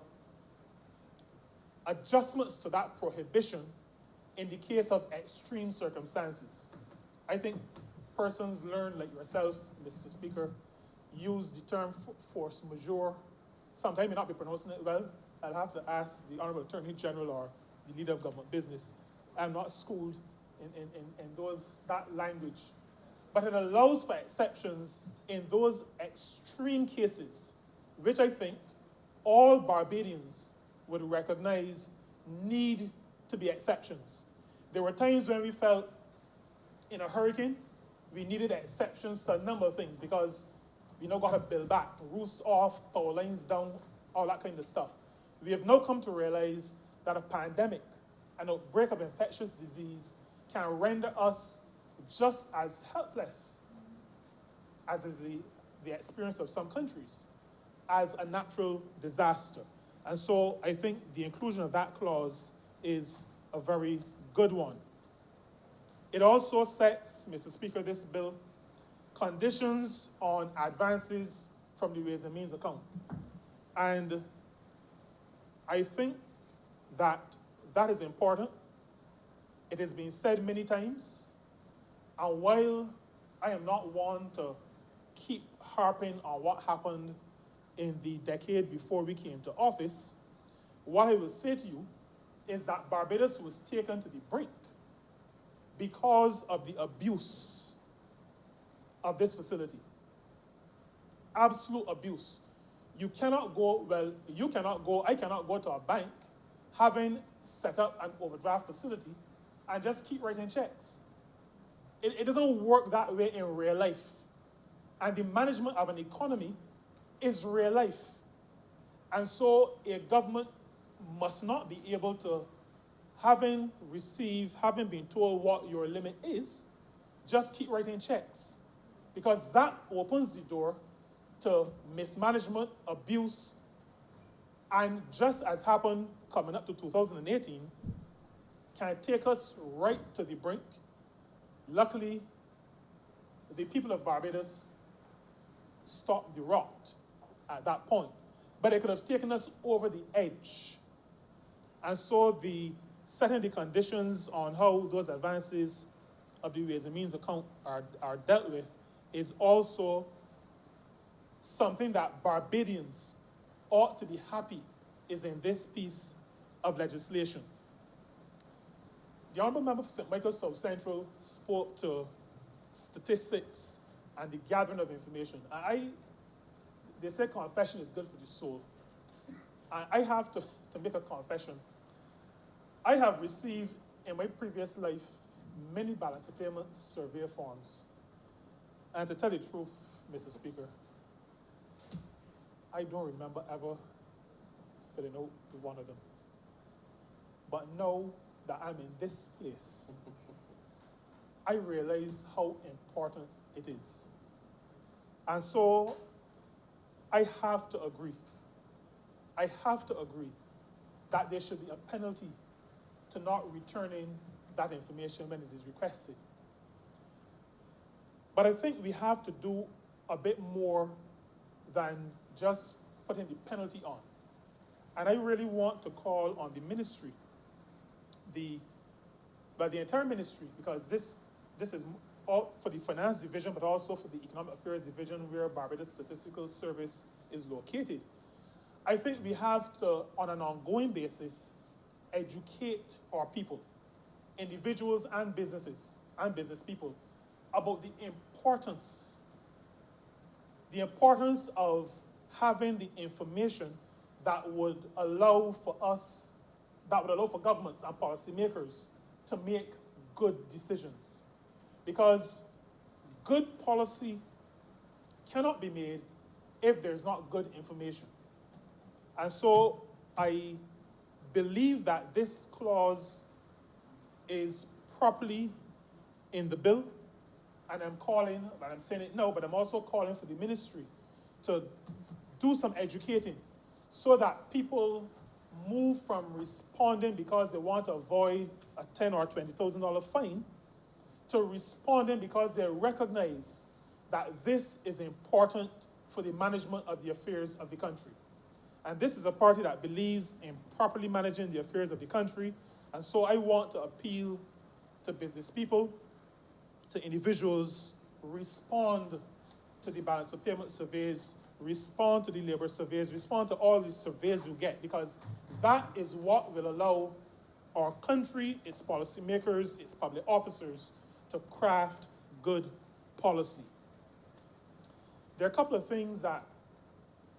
adjustments to that prohibition in the case of extreme circumstances. I think persons learn, like yourself, Mr. Speaker, use the term force majeure. Sometimes I may not be pronouncing it well. I'll have to ask the Honorable Attorney General or the Leader of Government Business. I'm not schooled in that language. But it allows for exceptions in those extreme cases, which I think all Barbadians would recognize need to be exceptions. There were times when we felt in a hurricane, we needed exceptions to a number of things because we now got to build back, roofs off, power lines down, all that kind of stuff. We have now come to realize that a pandemic, an outbreak of infectious disease, can render us just as helpless as is the experience of some countries as a natural disaster. And so I think the inclusion of that clause is a very good one. It also sets, Mr. Speaker, this bill, conditions on advances from the Ways and Means account. And I think that that is important. It has been said many times. And while I am not one to keep harping on what happened in the decade before we came to office, what I will say to you is that Barbados was taken to the brink because of the abuse of this facility. Absolute abuse. I cannot go to a bank having set up an overdraft facility and just keep writing checks. It doesn't work that way in real life. And the management of an economy is real life. And so a government must not be able to, having been told what your limit is, just keep writing checks. Because that opens the door to mismanagement, abuse, and just as happened coming up to 2018, can take us right to the brink. Luckily, the people of Barbados stopped the rot at that point. But it could have taken us over the edge. And so setting the conditions on how those advances of the Ways and Means account are dealt with is also something that Barbadians ought to be happy is in this piece of legislation. The Honourable Member for St. Michael South Central spoke to statistics and the gathering of information. They say confession is good for the soul. And I have to make a confession. I have received in my previous life many balance of payments survey forms. And to tell the truth, Mr. Speaker, I don't remember ever filling out one of them. But now that I'm in this place, I realize how important it is. And so I have to agree. I have to agree that there should be a penalty to not returning that information when it is requested. But I think we have to do a bit more than just putting the penalty on. And I really want to call on the ministry, the entire ministry, because this is all for the finance division, but also for the economic affairs division where Barbados Statistical Service is located. I think we have to, on an ongoing basis, educate our people, individuals and businesses and business people, about the importance of having the information that would allow for governments and policymakers to make good decisions. Because good policy cannot be made if there's not good information. And so I believe that this clause is properly in the bill, and I'm saying it now, but I'm also calling for the ministry to do some educating so that people move from responding because they want to avoid a $10,000 or $20,000 fine to responding because they recognize that this is important for the management of the affairs of the country. And this is a party that believes in properly managing the affairs of the country. And so I want to appeal to business people, to individuals, respond to the balance of payment surveys, respond to the labor surveys, respond to all these surveys you get, because that is what will allow our country, its policymakers, its public officers to craft good policy. There are a couple of things that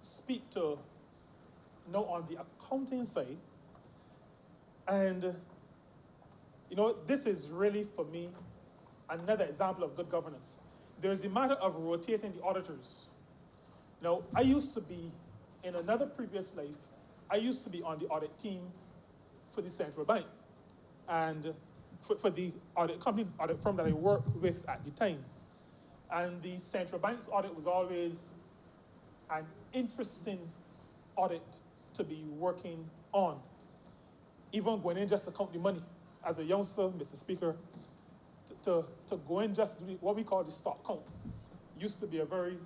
speak to now on the accounting side. And, this is really, for me, another example of good governance. There's the matter of rotating the auditors. Now, I used to be, in another previous life, I used to be on the audit team for the central bank. And for the audit firm that I worked with at the time. And the central bank's audit was always an interesting audit to be working on. Even going in just to count the money. As a youngster, Mr. Speaker, to go in just to do what we call the stock count used to be a very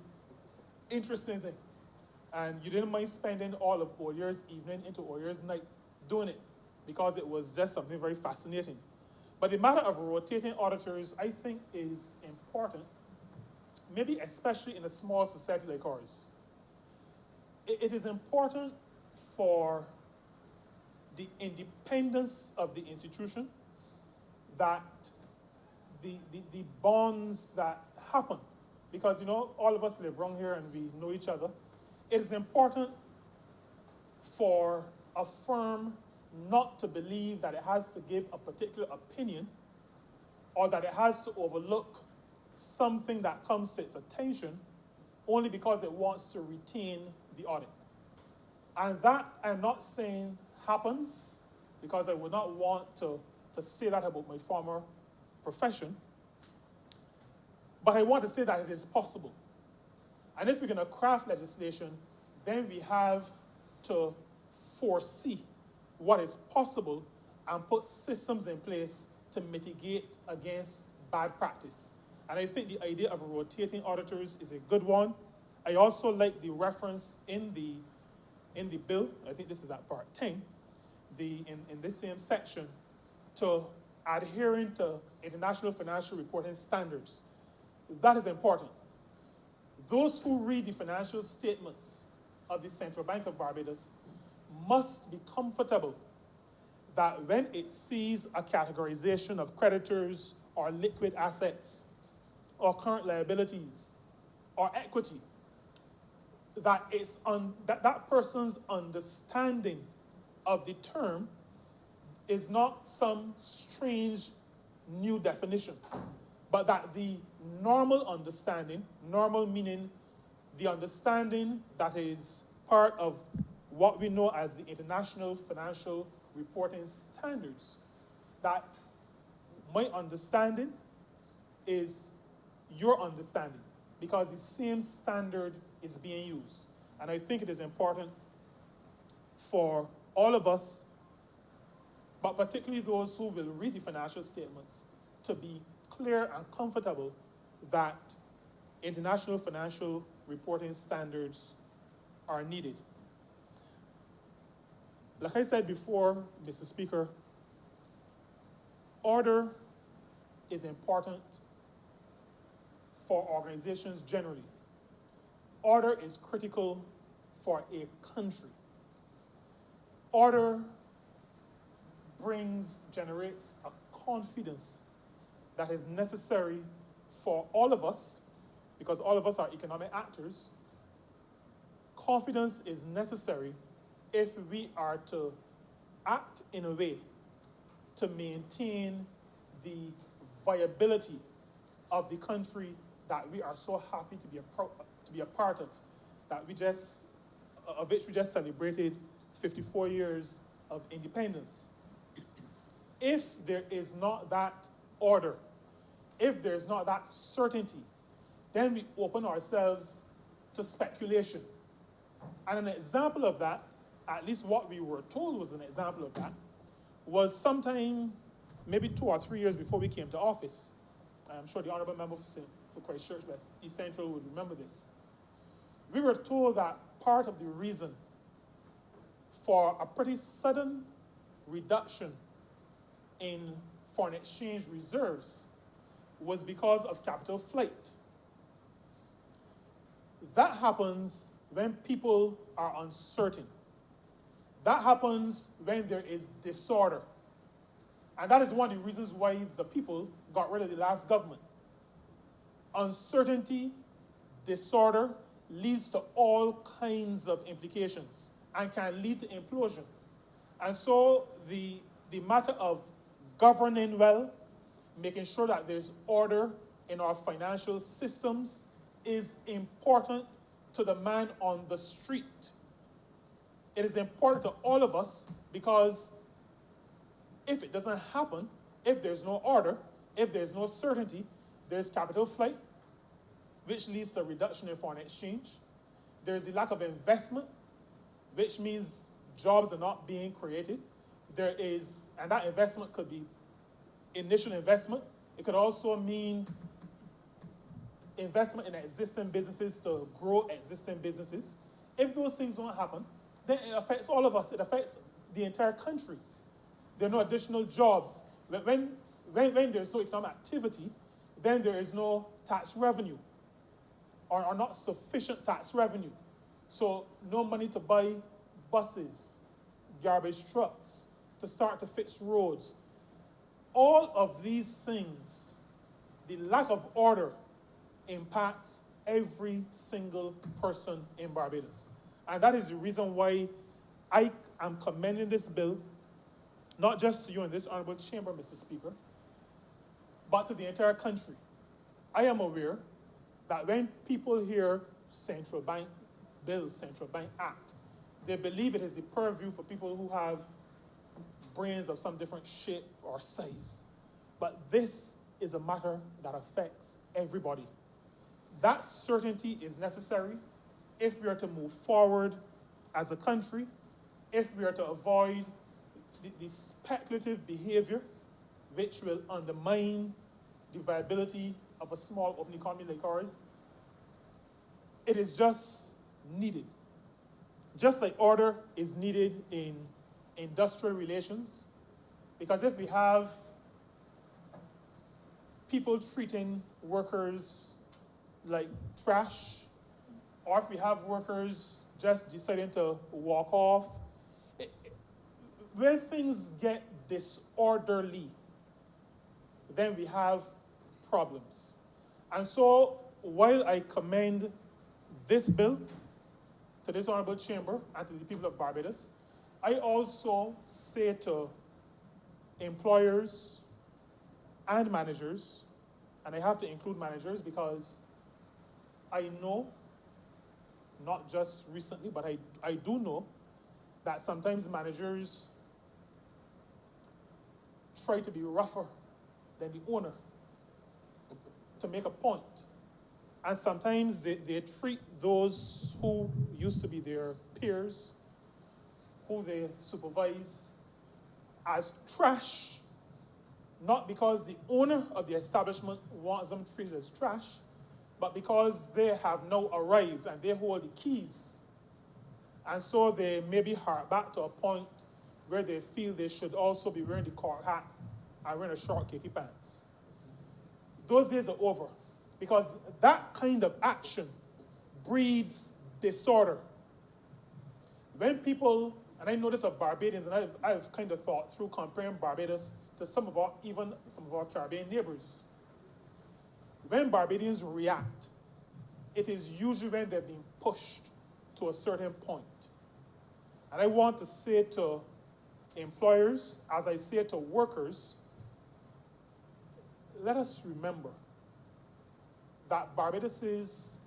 interesting thing. And you didn't mind spending all of all year's evening into all year's night doing it because it was just something very fascinating. But the matter of rotating auditors, I think, is important, maybe especially in a small society like ours. It is important for the independence of the institution, that the bonds that happen, because all of us live around here and we know each other. It is important for a firm not to believe that it has to give a particular opinion or that it has to overlook something that comes to its attention only because it wants to retain the audit. And that, I'm not saying happens, because I would not want to say that about my former profession, but I want to say that it is possible. And if we're going to craft legislation, then we have to foresee what is possible and put systems in place to mitigate against bad practice. And I think the idea of rotating auditors is a good one. I also like the reference in the bill, I think this is at part 10, in this same section, to adhering to international financial reporting standards. That is important. Those who read the financial statements of the Central Bank of Barbados must be comfortable that when it sees a categorization of creditors or liquid assets or current liabilities or equity, that that person's understanding of the term is not some strange new definition, but that the normal understanding, normal meaning the understanding that is part of what we know as the International Financial Reporting Standards, that my understanding is your understanding, because the same standard is being used. And I think it is important for all of us, but particularly those who will read the financial statements, to be clear and comfortable that international financial reporting standards are needed. Like I said before, Mr. Speaker, order is important for organizations generally. Order is critical for a country. Order generates a confidence that is necessary for all of us, because all of us are economic actors. Confidence is necessary if we are to act in a way to maintain the viability of the country that we are so happy to be a part of, of which we just celebrated 54 years of independence. If there is not that order, if there is not that certainty, then we open ourselves to speculation. And an example of that, at least what we were told was an example of that, was sometime maybe 2 or 3 years before we came to office. I'm sure the honorable member for Christchurch West East Central would remember this. We were told that part of the reason for a pretty sudden reduction in foreign exchange reserves was because of capital flight. That happens when people are uncertain. That happens when there is disorder. And that is one of the reasons why the people got rid of the last government. Uncertainty, disorder leads to all kinds of implications and can lead to implosion. And so the matter of governing well, making sure that there's order in our financial systems is important to the man on the street. It is important to all of us because if it doesn't happen, if there's no order, if there's no certainty, there's capital flight, which leads to a reduction in foreign exchange. There's the lack of investment, which means jobs are not being created. And that investment could be initial investment. It could also mean investment in existing businesses to grow existing businesses. If those things don't happen, then it affects all of us. It affects the entire country. There are no additional jobs. When there's no economic activity, then there is no tax revenue, or not sufficient tax revenue. So no money to buy buses, garbage trucks, to start to fix roads. All of these things, the lack of order impacts every single person in Barbados. And that is the reason why I am commending this bill, not just to you in this honorable chamber, Mr. Speaker, but to the entire country. I am aware that when people hear Central Bank Bill, Central Bank Act, they believe it is the purview for people who have brains of some different shape or size. But this is a matter that affects everybody. That certainty is necessary if we are to move forward as a country, if we are to avoid the speculative behavior which will undermine the viability of a small open economy like ours. It is just needed. Just like order is needed in industrial relations, because if we have people treating workers like trash, or if we have workers just deciding to walk off, when things get disorderly, then we have problems. And so, while I commend this bill to this honorable chamber and to the people of Barbados, I also say to employers and managers, and I have to include managers because I know, not just recently, but I do know that sometimes managers try to be rougher than the owner to make a point. And sometimes they treat those who used to be their peers, who they supervise, as trash, not because the owner of the establishment wants them treated as trash, but because they have now arrived and they hold the keys, and so they maybe hark back to a point where they feel they should also be wearing the court hat and wearing a short khaki pants. Those days are over, because that kind of action breeds disorder. When people, and I know this of Barbadians, and I've kind of thought through comparing Barbados to some of our Caribbean neighbors. When Barbadians react, it is usually when they're being pushed to a certain point. And I want to say to employers, as I say to workers, let us remember that Barbados's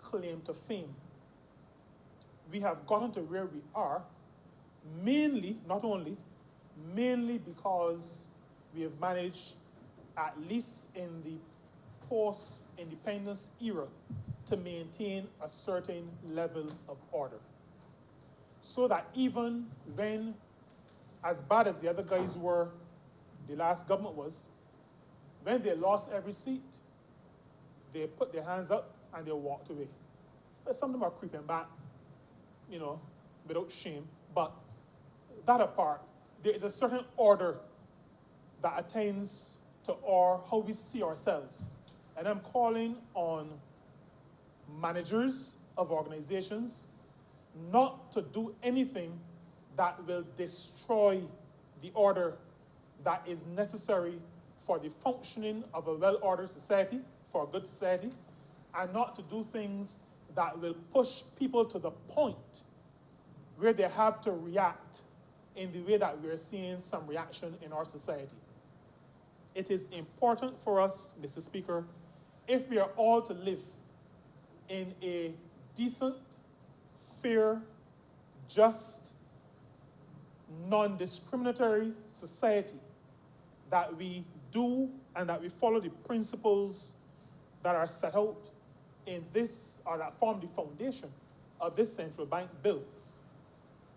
claim to fame, we have gotten to where we are, mainly, not only, mainly because we have managed, at least in the post-independence era, to maintain a certain level of order. So that even when, as bad as the other guys were, the last government was, when they lost every seat, they put their hands up and they walked away. But some of them are creeping back, you know, without shame. But that apart, there is a certain order that attains to how we see ourselves. And I'm calling on managers of organizations not to do anything that will destroy the order that is necessary for the functioning of a well-ordered society, for a good society, and not to do things that will push people to the point where they have to react in the way that we're seeing some reaction in our society. It is important for us, Mr. Speaker, if we are all to live in a decent, fair, just, non-discriminatory society, that we do and that we follow the principles that are set out in this, or that form the foundation of this central bank bill.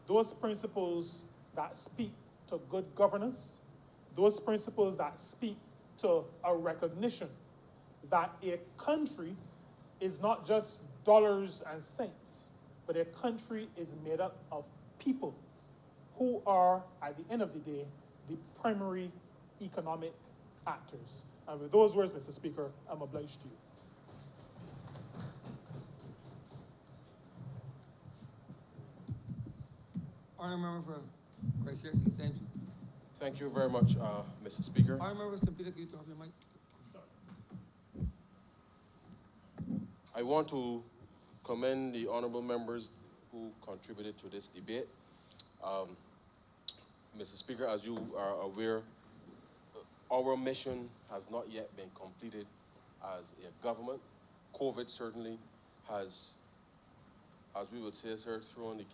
Those principles that speak to good governance, those principles that speak to a recognition that a country is not just dollars and cents, but a country is made up of people who are, at the end of the day, the primary economic actors. And with those words, Mr. Speaker, I'm obliged to you. Honourable Member for Christchurch East Central. Thank you very much, Mr. Speaker. Honourable Member Assembly.Pt.2, can you turn off your mic? I want to commend the honourable members who contributed to this debate. Mr. Speaker, as you are aware, our mission has not yet been completed as a government. COVID certainly has, as we would say, sir, thrown the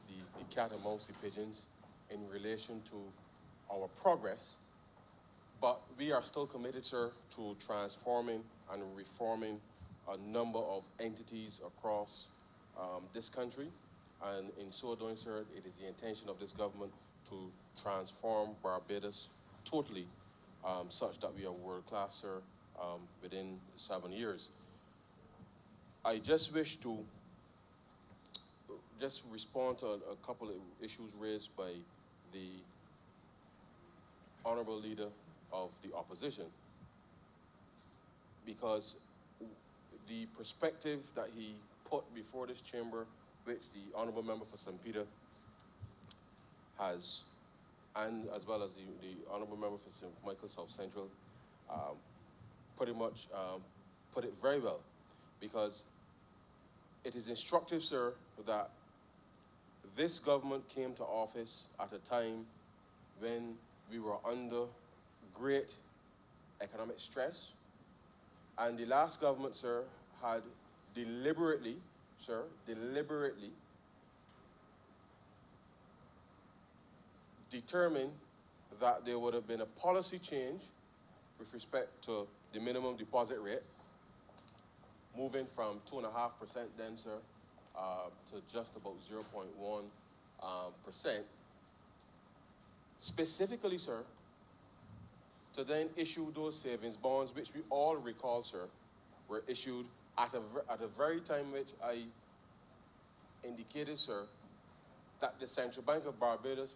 cat amongst the pigeons in relation to our progress. But we are still committed, sir, to transforming and reforming a number of entities across this country. And in so doing, sir, it is the intention of this government to transform Barbados totally, such that we are world-class, sir, within 7 years. I just wish to just respond to a couple of issues raised by the honorable leader of the opposition, because the perspective that he put before this chamber, which the honorable member for St. Peter has, and as well as the honorable member for St. Michael South Central, pretty much put it very well, because it is instructive, sir, that this government came to office at a time when we were under great economic stress, and the last government, sir, had deliberately determined that there would have been a policy change with respect to the minimum deposit rate, moving from 2.5% then, sir, to just about 0.1%. Specifically, sir, to then issue those savings bonds, which we all recall, sir, were issued at a very time which I indicated, sir, that the Central Bank of Barbados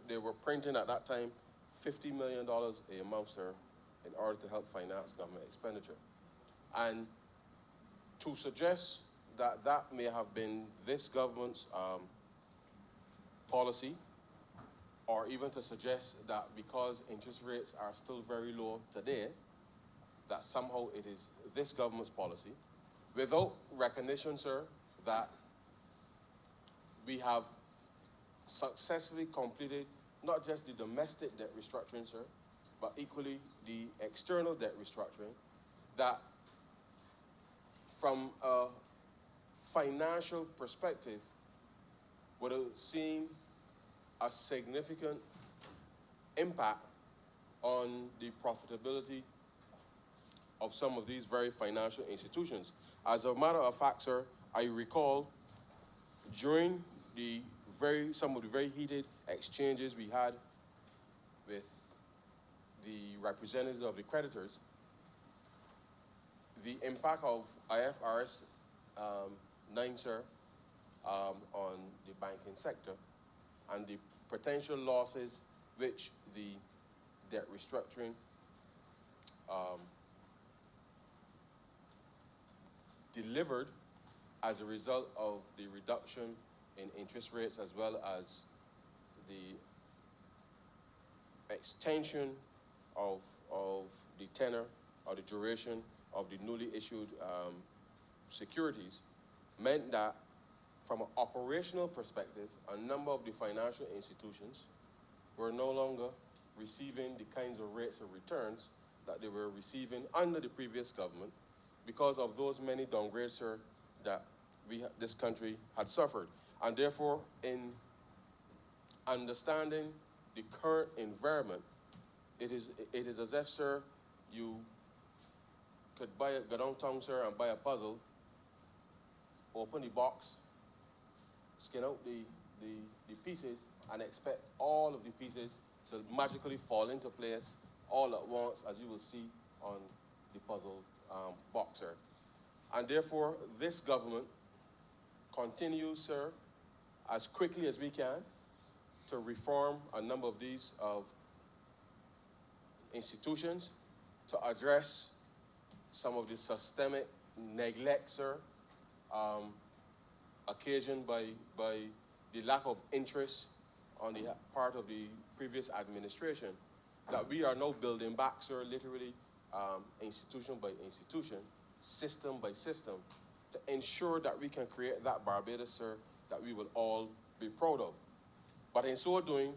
they were printing at that time $50 million a month, sir, in order to help finance government expenditure. And to suggest that that may have been this government's policy, or even to suggest that because interest rates are still very low today, that somehow it is this government's policy, without recognition, sir, that we have successfully completed not just the domestic debt restructuring, sir, but equally the external debt restructuring, that from a financial perspective would have seen a significant impact on the profitability of some of these very financial institutions. As a matter of fact, sir, I recall during some of the very heated exchanges we had with the representatives of the creditors, the impact of IFRS 9, sir, on the banking sector, and the potential losses which the debt restructuring delivered as a result of the reduction in interest rates, as well as the extension of the tenor or the duration of the newly issued securities, meant that from an operational perspective, a number of the financial institutions were no longer receiving the kinds of rates of returns that they were receiving under the previous government because of those many downgrades, sir, that this country had suffered. And therefore, in understanding the current environment, it is as if, sir, you could go downtown, sir, and buy a puzzle, open the box, skin out the pieces, and expect all of the pieces to magically fall into place all at once, as you will see on the puzzle box, sir. And therefore, this government continues, sir, as quickly as we can to reform a number of these institutions, to address some of the systemic neglect, sir, occasioned by the lack of interest on the part of the previous administration, that we are now building back, sir, literally institution by institution, system by system, to ensure that we can create that Barbados, sir, that we will all be proud of. But in so doing,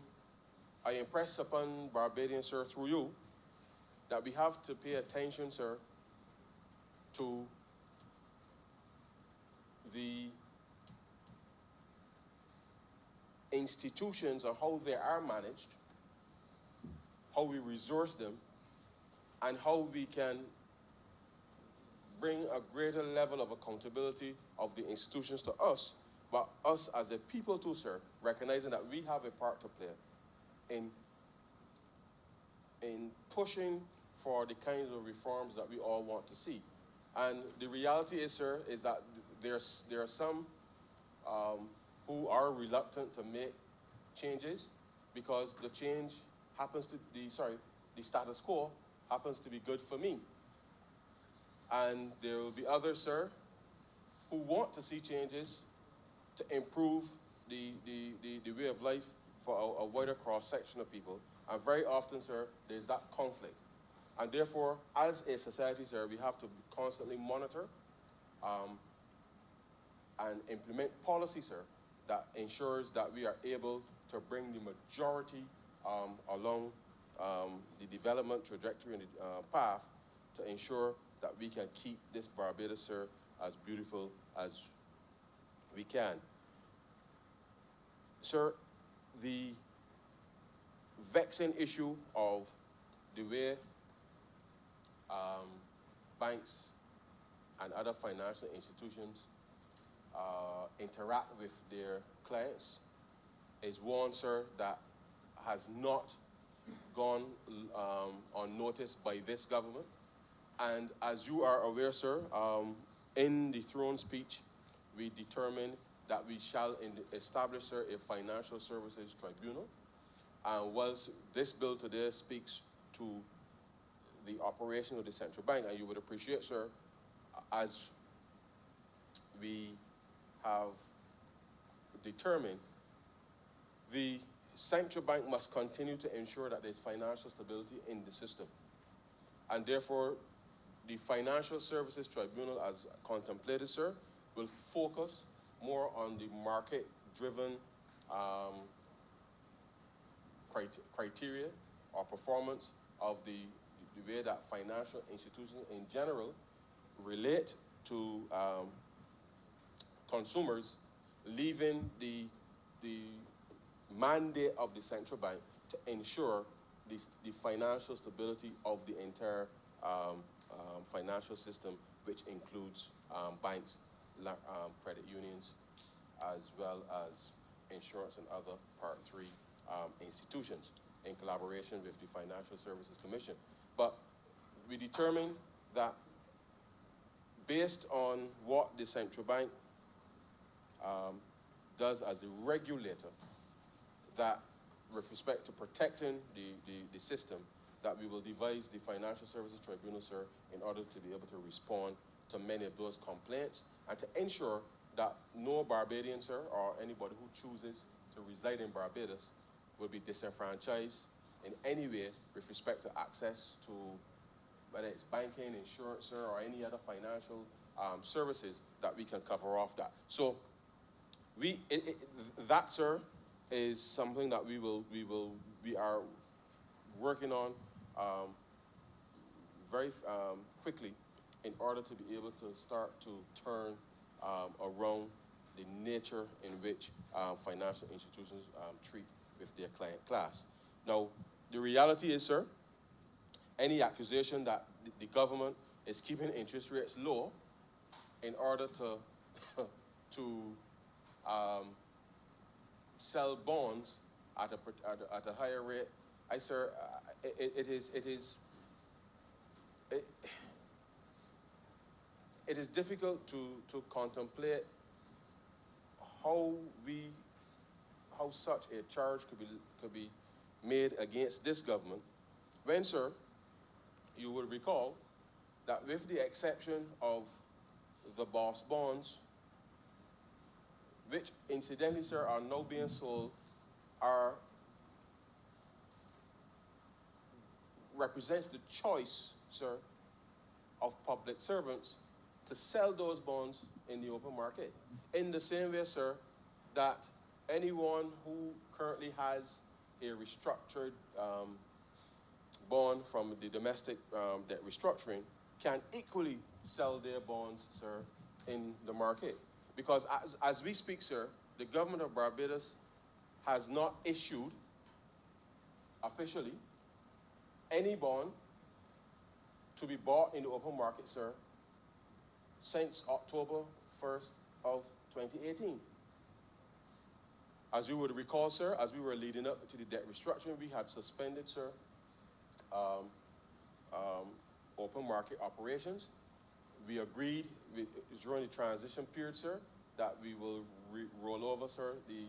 I impress upon Barbadians, sir, through you, that we have to pay attention, sir, to the institutions and how they are managed, how we resource them, and how we can bring a greater level of accountability of the institutions to us, but us as a people too, sir, recognizing that we have a part to play in pushing for the kinds of reforms that we all want to see. And the reality is, sir, is that there are some who are reluctant to make changes because the change happens to the status quo happens to be good for me. And there will be others, sir, who want to see changes to improve the way of life for a wider cross-section of people. And very often, sir, there's that conflict. And therefore, as a society, sir, we have to constantly monitor and implement policy, sir, that ensures that we are able to bring the majority along the development trajectory and the path to ensure that we can keep this Barbados, sir, as beautiful as we can. Sir, the vexing issue of the way banks and other financial institutions interact with their clients is one, sir, that has not gone unnoticed by this government. And as you are aware, sir, In the throne speech, we determined that we shall establish, sir, a financial services tribunal. And whilst this bill today speaks to the operation of the central bank, and you would appreciate, sir, as we have determined, the central bank must continue to ensure that there's financial stability in the system. And therefore, the Financial Services Tribunal, as contemplated, sir, will focus more on the market-driven criteria or performance of the way that financial institutions in general relate to consumers, leaving the mandate of the central bank to ensure the financial stability of the entire financial system, which includes banks, credit unions, as well as insurance and other Part 3 institutions in collaboration with the Financial Services Commission. But we determined that based on what the central bank does as the regulator, that with respect to protecting the system, that we will devise the Financial Services Tribunal, sir, in order to be able to respond to many of those complaints and to ensure that no Barbadian, sir, or anybody who chooses to reside in Barbados will be disenfranchised in any way with respect to access to whether it's banking, insurance, sir, or any other financial services, that we can cover off that. So that, sir, is something that we are working on very quickly in order to be able to start to turn around the nature in which financial institutions treat with their client class. Now, the reality is, sir, any accusation that the government is keeping interest rates low in order to sell bonds at a higher rate, it is difficult to contemplate how such a charge could be made against this government, when, sir, you would recall that with the exception of the boss bonds, which incidentally, sir, are now being sold, represents the choice, sir, of public servants to sell those bonds in the open market. In the same way, sir, that anyone who currently has a restructured bond from the domestic debt restructuring can equally sell their bonds, sir, in the market. Because as we speak, sir, the government of Barbados has not issued officially any bond to be bought in the open market, sir, since October 1st of 2018. As you would recall, sir, as we were leading up to the debt restructuring, we had suspended, sir, open market operations. We agreed during the transition period, sir, that we will roll over, sir, the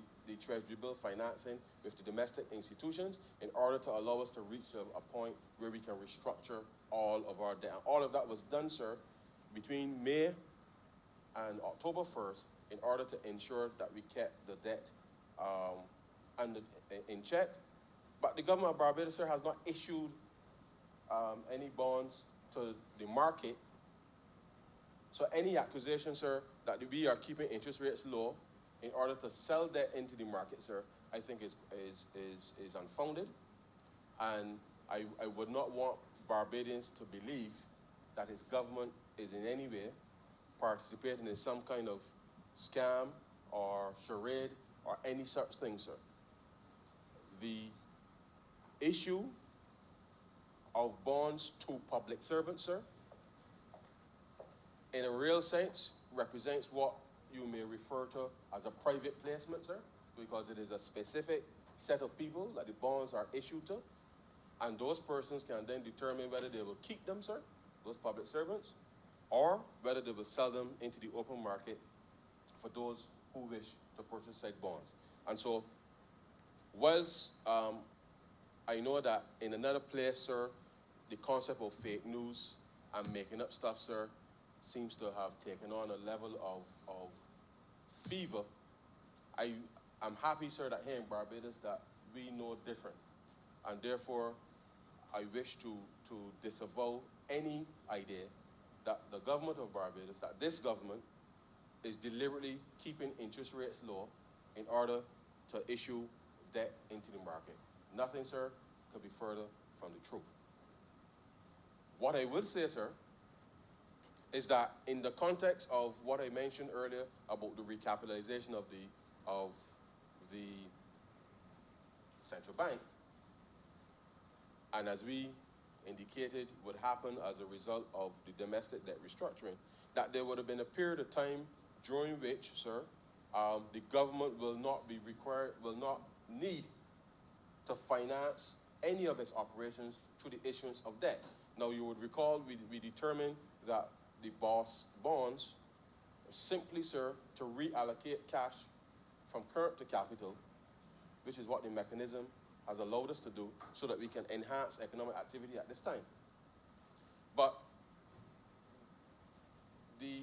Treasury bill financing with the domestic institutions in order to allow us to reach a point where we can restructure all of our debt. And all of that was done, sir, between May and October 1st in order to ensure that we kept the debt in check. But the government of Barbados, sir, has not issued any bonds to the market. So any accusation, sir, that we are keeping interest rates low in order to sell debt into the market, sir, I think is unfounded. And I would not want Barbadians to believe that his government is in any way participating in some kind of scam or charade or any such thing, sir. The issue of bonds to public servants, sir, in a real sense, represents what you may refer to as a private placement, sir, because it is a specific set of people that the bonds are issued to, and those persons can then determine whether they will keep them, sir, those public servants, or whether they will sell them into the open market for those who wish to purchase said bonds. And so, whilst I know that in another place, sir, the concept of fake news and making up stuff, sir, seems to have taken on a level of fever. I'm happy, sir, that here in Barbados that we know different. And therefore, I wish to disavow any idea that the government of Barbados, that this government, is deliberately keeping interest rates low in order to issue debt into the market. Nothing, sir, could be further from the truth. What I would say, sir, is that in the context of what I mentioned earlier about the recapitalization of the central bank, and as we indicated would happen as a result of the domestic debt restructuring, that there would have been a period of time during which, sir, the government will not need to finance any of its operations through the issuance of debt. Now, you would recall we determined that the BOSS bonds simply, sir, to reallocate cash from current to capital, which is what the mechanism has allowed us to do so that we can enhance economic activity at this time. But the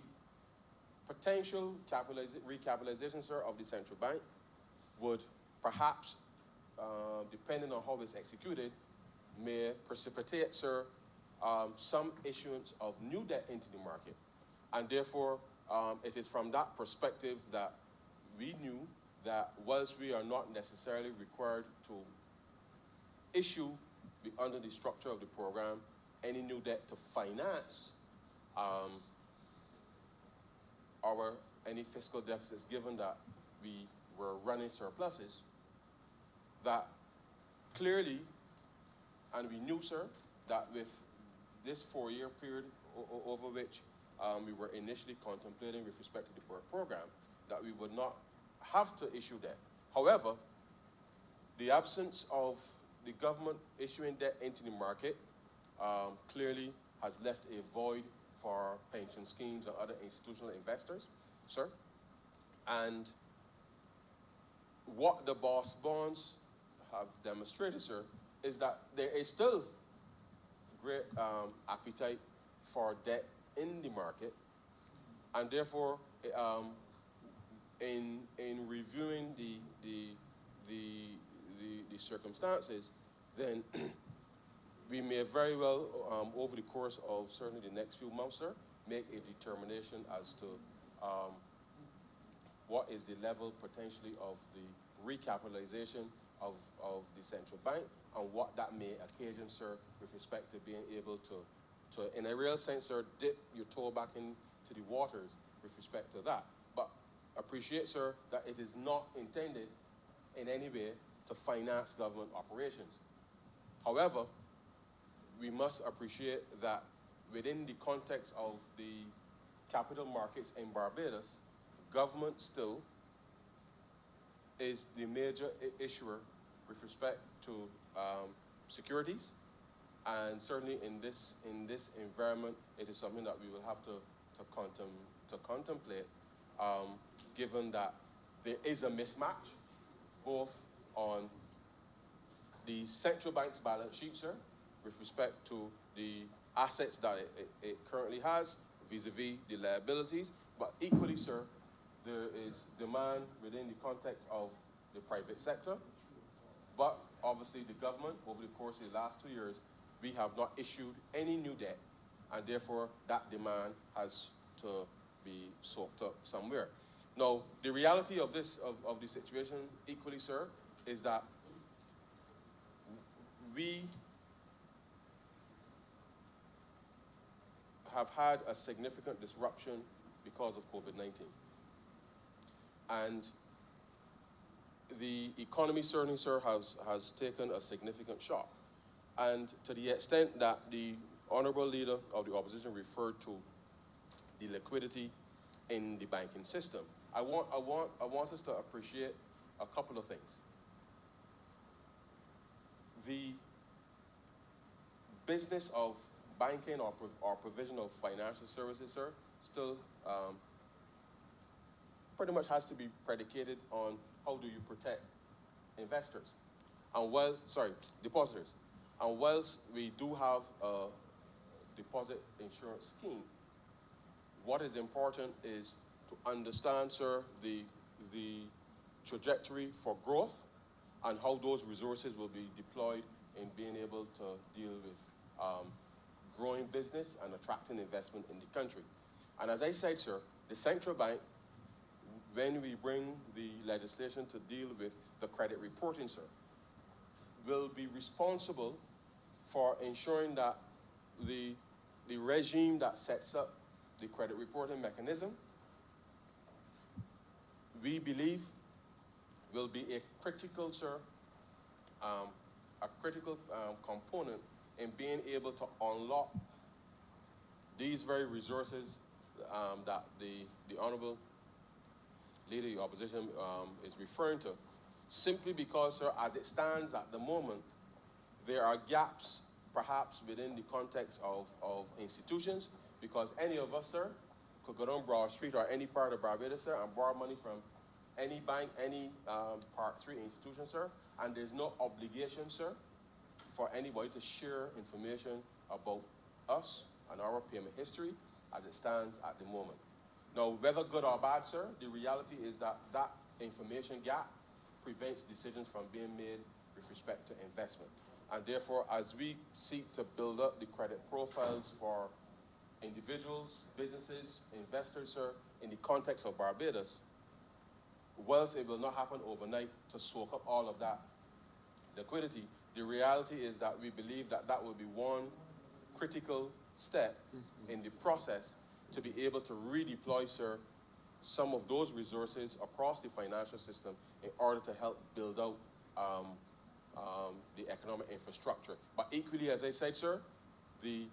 potential recapitalization, sir, of the central bank would perhaps, depending on how it's executed, may precipitate, sir, some issuance of new debt into the market. And therefore, it is from that perspective that we knew that whilst we are not necessarily required to issue, under the structure of the program, any new debt to finance any fiscal deficits, given that we were running surpluses, that clearly, and we knew, sir, that with this 4-year period over which we were initially contemplating with respect to the program, that we would not have to issue debt. However, the absence of the government issuing debt into the market clearly has left a void for pension schemes and other institutional investors, sir. And what the BOSS bonds have demonstrated, sir, is that there is still great appetite for debt in the market, and therefore, in reviewing the circumstances, then we may very well, over the course of certainly the next few months, sir, make a determination as to what is the level potentially of the recapitalization of the central bank, and what that may occasion, sir, with respect to being able to, in a real sense, sir, dip your toe back into the waters with respect to that. But appreciate, sir, that it is not intended in any way to finance government operations. However, we must appreciate that within the context of the capital markets in Barbados, government still is the major issuer with respect to securities, and certainly in this environment, it is something that we will have to contemplate, given that there is a mismatch both on the central bank's balance sheet, sir, with respect to the assets that it currently has vis-a-vis the liabilities, but equally, sir, there is demand within the context of the private sector. But obviously the government, over the course of the last 2 years, we have not issued any new debt, and therefore that demand has to be soaked up somewhere. Now, the reality of this, of the situation, equally, sir, is that we have had a significant disruption because of COVID-19. And the economy certainly, sir, has taken a significant shock. And to the extent that the honorable leader of the opposition referred to the liquidity in the banking system, I want us to appreciate a couple of things. The business of banking or provision of financial services, sir, still pretty much has to be predicated on how do you protect investors and depositors. And whilst we do have a deposit insurance scheme, what is important is to understand, sir, the trajectory for growth and how those resources will be deployed in being able to deal with growing business and attracting investment in the country. And as I said, sir, the central bank, when we bring the legislation to deal with the credit reporting, sir, will be responsible for ensuring that the regime that sets up the credit reporting mechanism, we believe will be a critical, sir, component in being able to unlock these very resources that the Honorable Leader of the Opposition is referring to, simply because, sir, as it stands at the moment, there are gaps perhaps within the context of institutions, because any of us, sir, could go down Broad Street or any part of Barbados, sir, and borrow money from any bank, any Part 3 institution, sir, and there's no obligation, sir, for anybody to share information about us and our payment history as it stands at the moment. Now, whether good or bad, sir, the reality is that that information gap prevents decisions from being made with respect to investment. And therefore, as we seek to build up the credit profiles for individuals, businesses, investors, sir, in the context of Barbados, whilst it will not happen overnight to soak up all of that liquidity, the reality is that we believe that that will be one critical step in the process to be able to redeploy, sir, some of those resources across the financial system in order to help build out the economic infrastructure. But equally, as I said, sir, the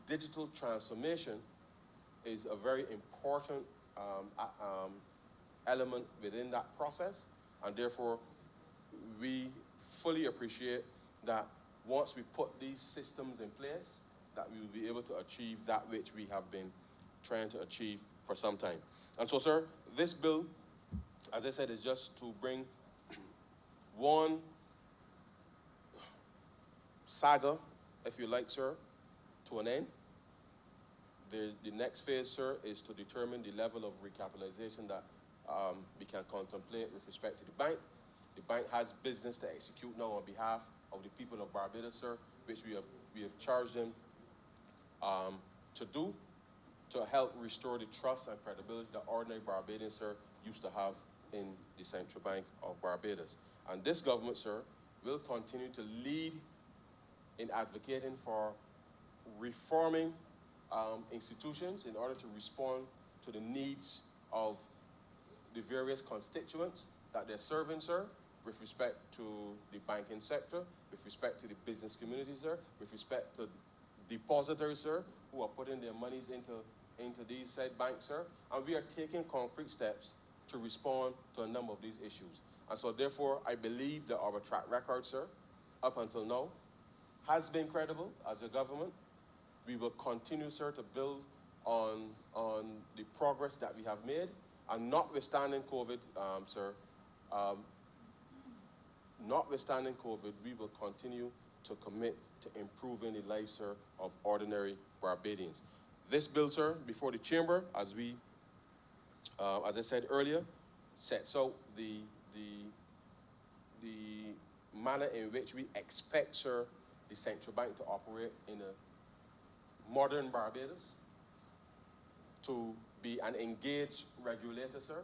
digital transformation is a very important element within that process, and therefore we fully appreciate that once we put these systems in place, that we will be able to achieve that which we have been trying to achieve for some time. And so, sir, this bill, as I said, is just to bring one saga, if you like, sir, to an end. The next phase, sir, is to determine the level of recapitalization that we can contemplate with respect to the bank. The bank has business to execute now on behalf of the people of Barbados, sir, which we have charged them to do, to help restore the trust and credibility that ordinary Barbadians, sir, used to have in the Central Bank of Barbados. And this government, sir, will continue to lead in advocating for reforming institutions in order to respond to the needs of the various constituents that they're serving, sir, with respect to the banking sector, with respect to the business community, sir, with respect to depositors, sir, who are putting their monies into these said banks, sir. And we are taking concrete steps to respond to a number of these issues. And so therefore, I believe that our track record, sir, up until now, has been credible as a government. We will continue, sir, to build on the progress that we have made. And notwithstanding COVID, sir, notwithstanding COVID, we will continue to commit to improving the lives, sir, of ordinary Barbadians. This bill, sir, before the chamber, as I said earlier, sets out the manner in which we expect, sir, the central bank to operate in a modern Barbados, to be an engaged regulator, sir,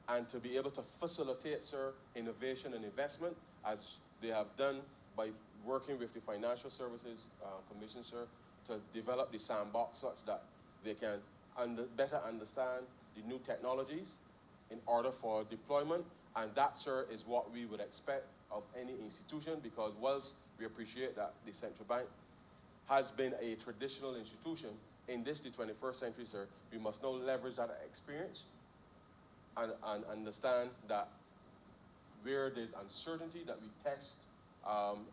and to be able to facilitate, sir, innovation and investment, as they have done by working with the Financial Services Commission, sir, to develop the sandbox such that they can better understand the new technologies in order for deployment. And that, sir, is what we would expect of any institution, because whilst we appreciate that the central bank has been a traditional institution, in this, the 21st century, sir, we must now leverage that experience and understand that where there's uncertainty, that we test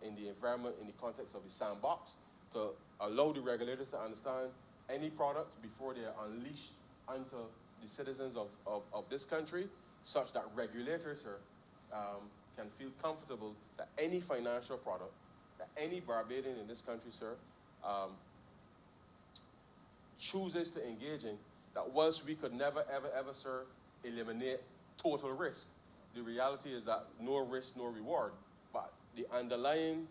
in the environment, in the context of the sandbox, to allow the regulators to understand any products before they are unleashed onto the citizens of this country, such that regulators, sir, can feel comfortable that any financial product, that any Barbadian in this country, sir, chooses to engage in, that whilst we could never, ever, sir, eliminate total risk, the reality is that no risk, no reward. But the underlying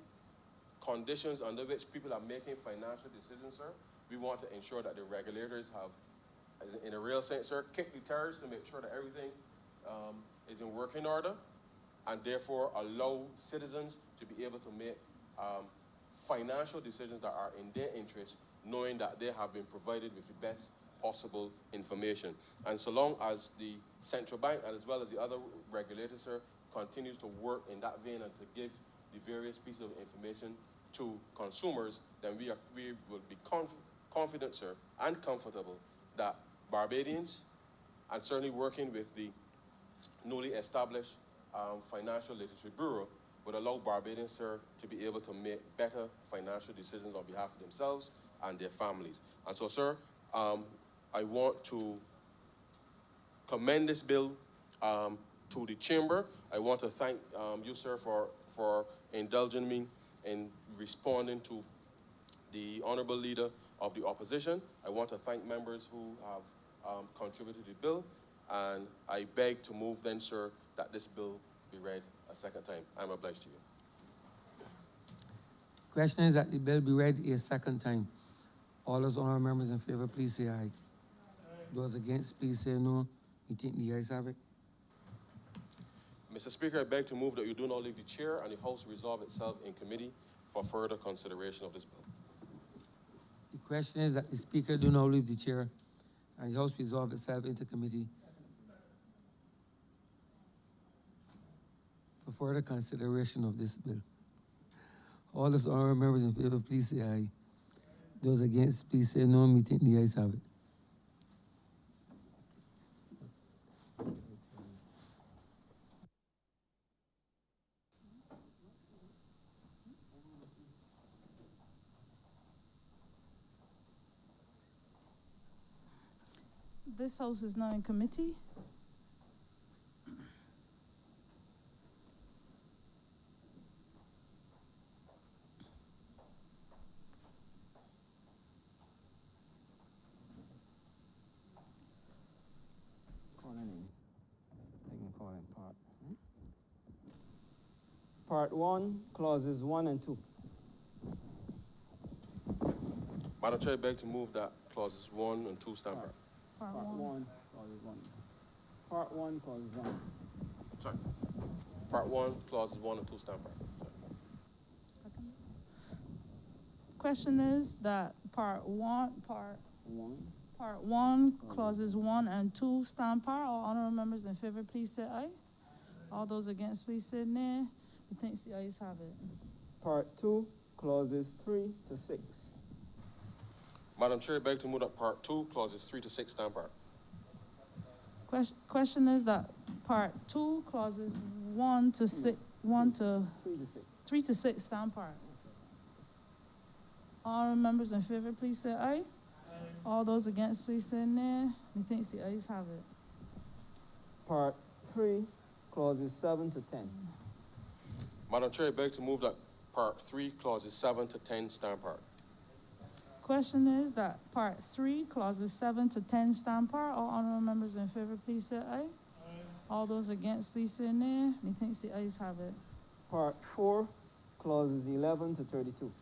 conditions under which people are making financial decisions, sir, we want to ensure that the regulators have, in a real sense, sir, kicked the tires to make sure that everything is in working order, and therefore allow citizens to be able to make financial decisions that are in their interest, knowing that they have been provided with the best possible information. And so long as the central bank, and as well as the other regulators, sir, continues to work in that vein and to give the various pieces of information to consumers, then we will be confident, sir, and comfortable that Barbadians, and certainly working with the newly established Financial Literacy Bureau, would allow Barbadians, sir, to be able to make better financial decisions on behalf of themselves and their families. And so, sir, I want to commend this bill to the chamber. I want to thank you, sir, for indulging me in responding to the honorable leader of the opposition. I want to thank members who have contributed to the bill, and I beg to move then, sir, that this bill be read a second time. I'm obliged to you. Question is that the bill be read a second time. All those honorable members in favor, please say aye. Those against, please say no. You think the ayes have it? Mr. Speaker, I beg to move that you do not leave the chair and the House resolve itself in committee for further consideration of this bill. The question is that the Speaker do not leave the chair and the House resolve itself into committee for further consideration of this bill. All those honorable members in favor, please say aye. Those against, please say no. Me think the ayes have it. This House is now in committee. Part 1, clauses 1 and 2. Madam Chair, I beg to move that clauses 1 and 2 stand back. Part Part 1, clauses 1. Part 1, clauses 1. Sorry. Part 1, clauses 1 and 2 stand back. Second. Question is that part 1, clauses 1 and 2 stand par. All honorable members in favor, please say aye. All those against, please say nay. I think the ayes have it. Part 2, clauses 3 to 6. Madam Chair, I beg to move that part 2, clauses 3 to 6 stand back. Question is that part 2, clauses 1 to 6, 3 to 6. 3 to 6 stand par. All members in favor, please say aye. All those against, please say nay. I think the ayes have it. Part 3, clauses 7 to 10. Madam Chair, I beg to move that part 3, clauses 7 to 10 stand par. Question is that part 3, clauses 7 to 10 stand par. All honorable members in favor, please say aye. All those against, please say nay. Methinks the ayes have it. Part 4, clauses 11 to 32.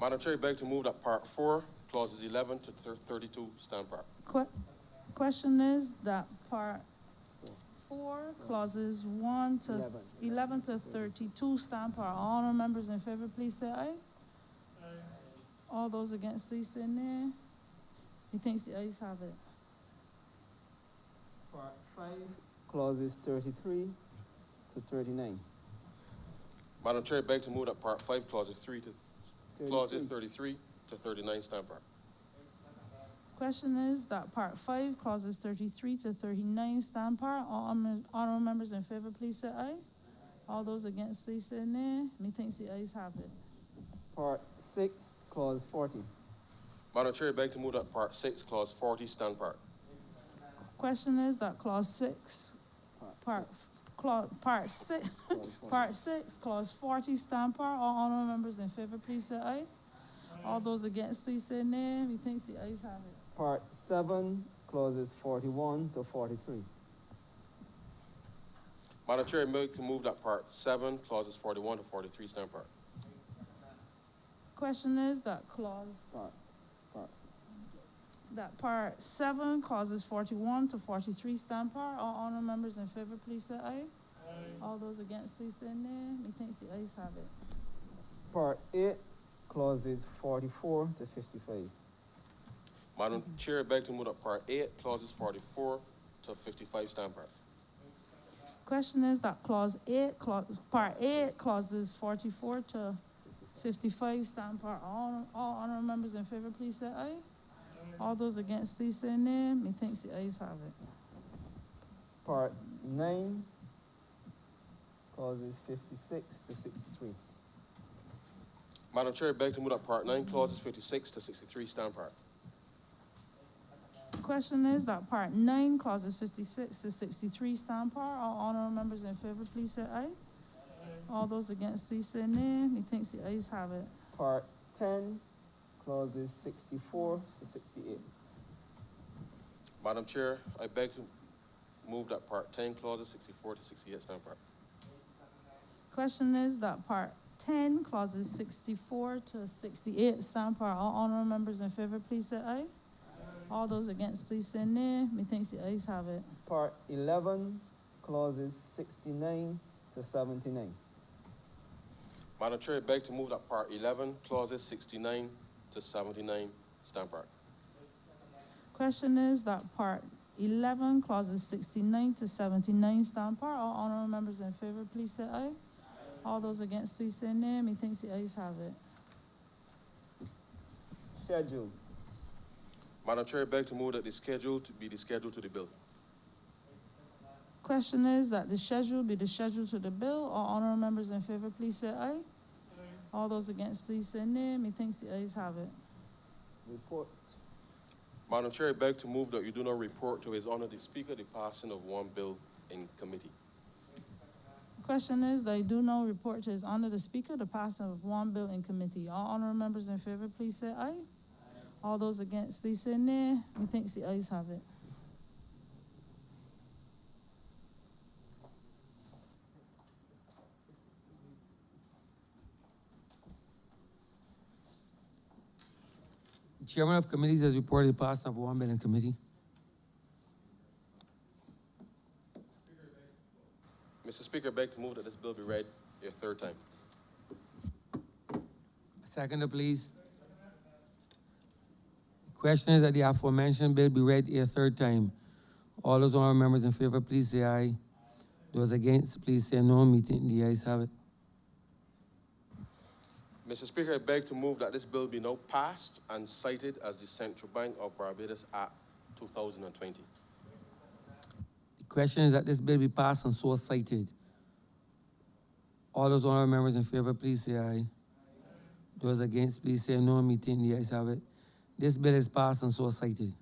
Madam Chair, I beg to move that part 4, clauses 11 to 32 stand par. Question is that part 4, clauses 11 to 32 stand par. All honorable members in favor, please say aye. All those against, please say nay. Methinks the ayes have it. Part 5, clauses 33 to 39. Madam Chair, I beg to move that part 5, clauses 33 to 39 stand par. Question is that part 5, clauses 33 to 39 stand par. All honorable members in favor, please say aye. All those against, please say nay. Methinks the ayes have it. Part 6, Clause 40. Madam Chair, I beg to move that Part 6, Clause 40 stand part. Question is that clause 6, part 6, part 6, clause 40 stand part. All honorable members in favor, please say aye. All those against, please say nay. Methinks the ayes have it. Part 7, clauses 41 to 43. Madam Chair, I beg to move that Part 7, Clauses 41 to 43 stand part. Question is that part 7, clauses 41 to 43 stand part. All honorable members in favor, please say aye. All those against, please say nay. Methinks the ayes have it. Part 8, clauses 44 to 55. Madam Chair, I beg to move that Part 8, Clauses 44 to 55 stand part. Question is that part 8, clauses 44 to 55 stand part. All honorable members in favor, please say aye. All those against, please say nay. Methinks the ayes have it. Part 9, clauses 56 to 63. Madam Chair, I beg to move that Part 9, Clauses 56 to 63 stand part. Question is that part 9, clauses 56 to 63 stand part. All honorable members in favor, please say aye. All those against, please say nay. Methinks the ayes have it. Part 10, clauses 64 to 68. Madam Chair, I beg to move that Part 10, Clauses 64 to 68 stand part. Question is that part 10, clauses 64 to 68 stand part. All honorable members in favor, please say aye. All those against, please say nay. Methinks the ayes have it. Part 11, clauses 69 to 79. Madam Chair, I beg to move that Part 11, Clauses 69 to 79 stand part. Question is that part 11, clauses 69 to 79 stand part. All honorable members in favor, please say aye. All those against, please say nay. Methinks the ayes have it. Schedule. Madam Chair, I beg to move that the schedule to be the schedule to the bill. Question is that the schedule be the schedule to the bill. All honorable members in favor, please say aye. All those against, please say nay. Methinks the ayes have it. Report. Madam Chair, I beg to move that you do not report to His Honor the Speaker the passing of one bill in committee. Question is that you do not report to His Honor the Speaker the passing of one bill in committee. All honorable members in favor, please say aye. All those against, please say nay. Methinks the ayes have it. The chairman of committees has reported the passing of one bill in committee. Mr. Speaker, I beg to move that this bill be read a third time. Seconder, please. The question is that the aforementioned bill be read a third time. All those honorable members in favor, please say aye. Those against, please say no. Meeting the ayes have it. Mr. Speaker, I beg to move that this bill be now passed and cited as the Central Bank of Barbados Act 2020. The question is that this bill be passed and so cited. All those honorable members in favor, please say aye. Those against, please say no. Meeting the ayes have it. This bill is passed and so cited.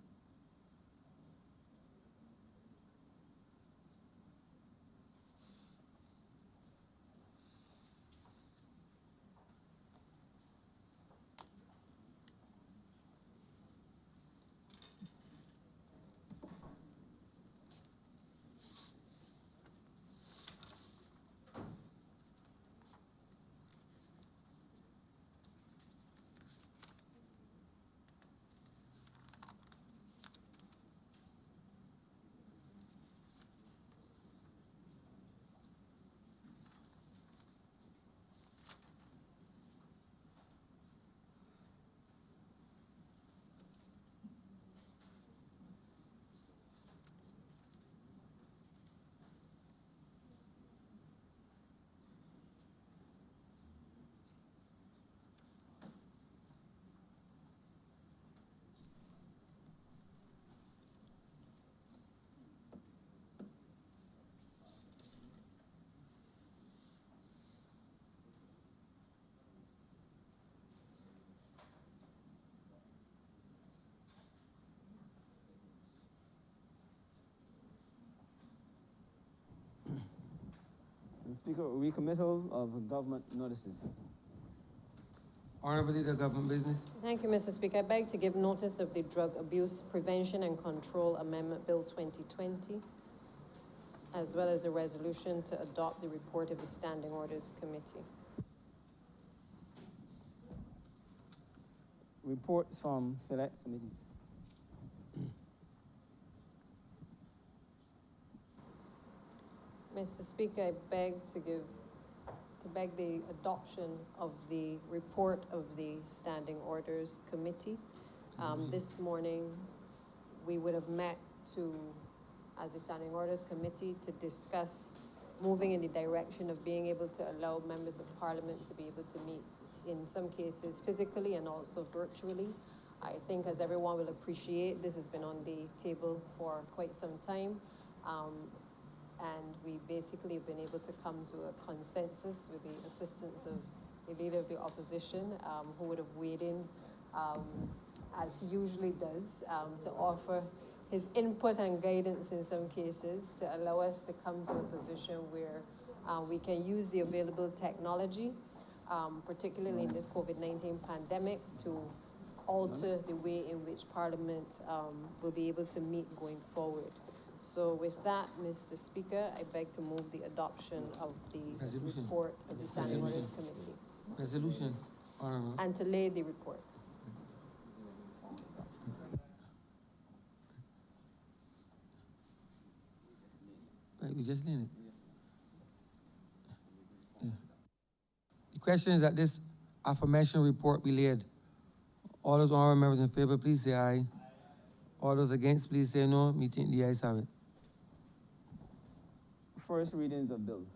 Speaker, recommittal of government notices. Honorable Leader, Government Business. Thank you, Mr. Speaker. I beg to give notice of the Drug Abuse Prevention and Control Amendment Bill 2020, as well as a resolution to adopt the report of the Standing Orders Committee. Reports from select committees. Mr. Speaker, I beg the adoption of the report of the Standing Orders Committee. This morning, we would have met as the Standing Orders Committee to discuss moving in the direction of being able to allow members of Parliament to be able to meet, in some cases physically and also virtually. I think, as everyone will appreciate, this has been on the table for quite some time. And we basically have been able to come to a consensus with the assistance of the Leader of the Opposition, who would have weighed in, as he usually does, to offer his input and guidance in some cases to allow us to come to a position where we can use the available technology, particularly in this COVID-19 pandemic, to alter the way in which Parliament will be able to meet going forward. So with that, Mr. Speaker, I beg to move the adoption of the report of the Standing Orders Committee. Resolution, Honorable. And to lay the report. Right, we just learned it. Yeah. The question is that this aforementioned report be laid. All those honorable members in favor, please say aye. All those against, please say no. Meeting the ayes have it. First readings of bills.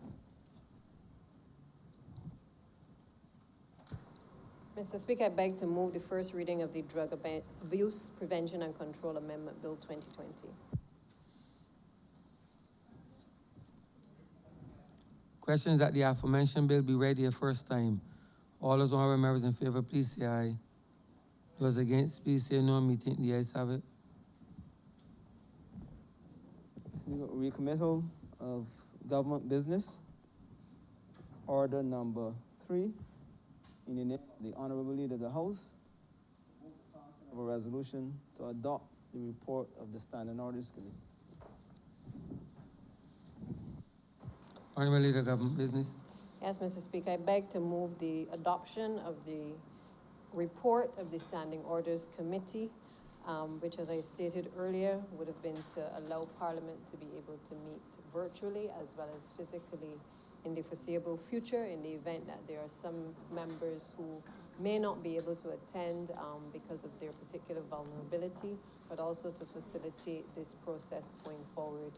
Mr. Speaker, I beg to move the first reading of the Drug Abuse Prevention and Control Amendment Bill 2020. Question is that the aforementioned bill be read the first time. All those honorable members in favor, please say aye. Those against, please say no. Meeting the ayes have it. Speaker, recommittal of government business. Order number 3. In the name of the Honorable Leader of the House, of a resolution to adopt the report of the Standing Orders Committee. Honorable Leader, Government Business. Yes, Mr. Speaker, I beg to move the adoption of the report of the Standing Orders Committee, which, as I stated earlier, would have been to allow Parliament to be able to meet virtually as well as physically in the foreseeable future, in the event that there are some members who may not be able to attend because of their particular vulnerability, but also to facilitate this process going forward,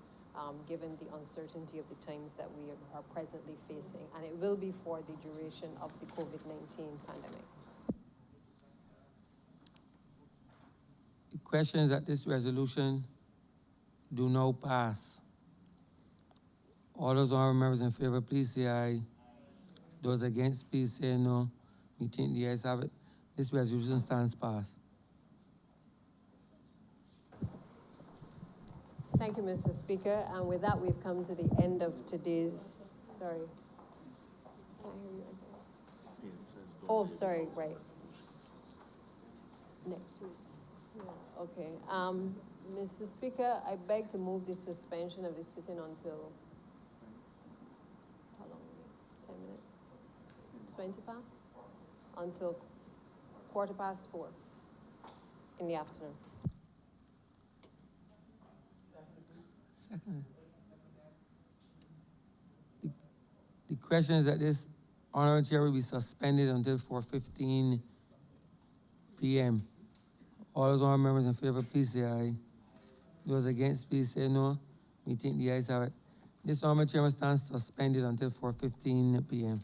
given the uncertainty of the times that we are presently facing. And it will be for the duration of the COVID-19 pandemic. The question is that this resolution do now pass. All those honorable members in favor, please say aye. Those against, please say no. Meeting the ayes have it. This resolution stands passed. Thank you, Mr. Speaker. And with that, we've come to the end of today's, sorry. Can't hear you. Oh, sorry, right. Next week. Yeah, okay. Mr. Speaker, I beg to move the suspension of the sitting until, how long? 10 minutes? 20 past? Until 4:15 in the afternoon. Second. The question is that this honorable chair will be suspended until 4:15 p.m. All those honorable members in favor, please say aye. Those against, please say no. Meeting the ayes have it. This honorable chair stands suspended until 4:15 p.m.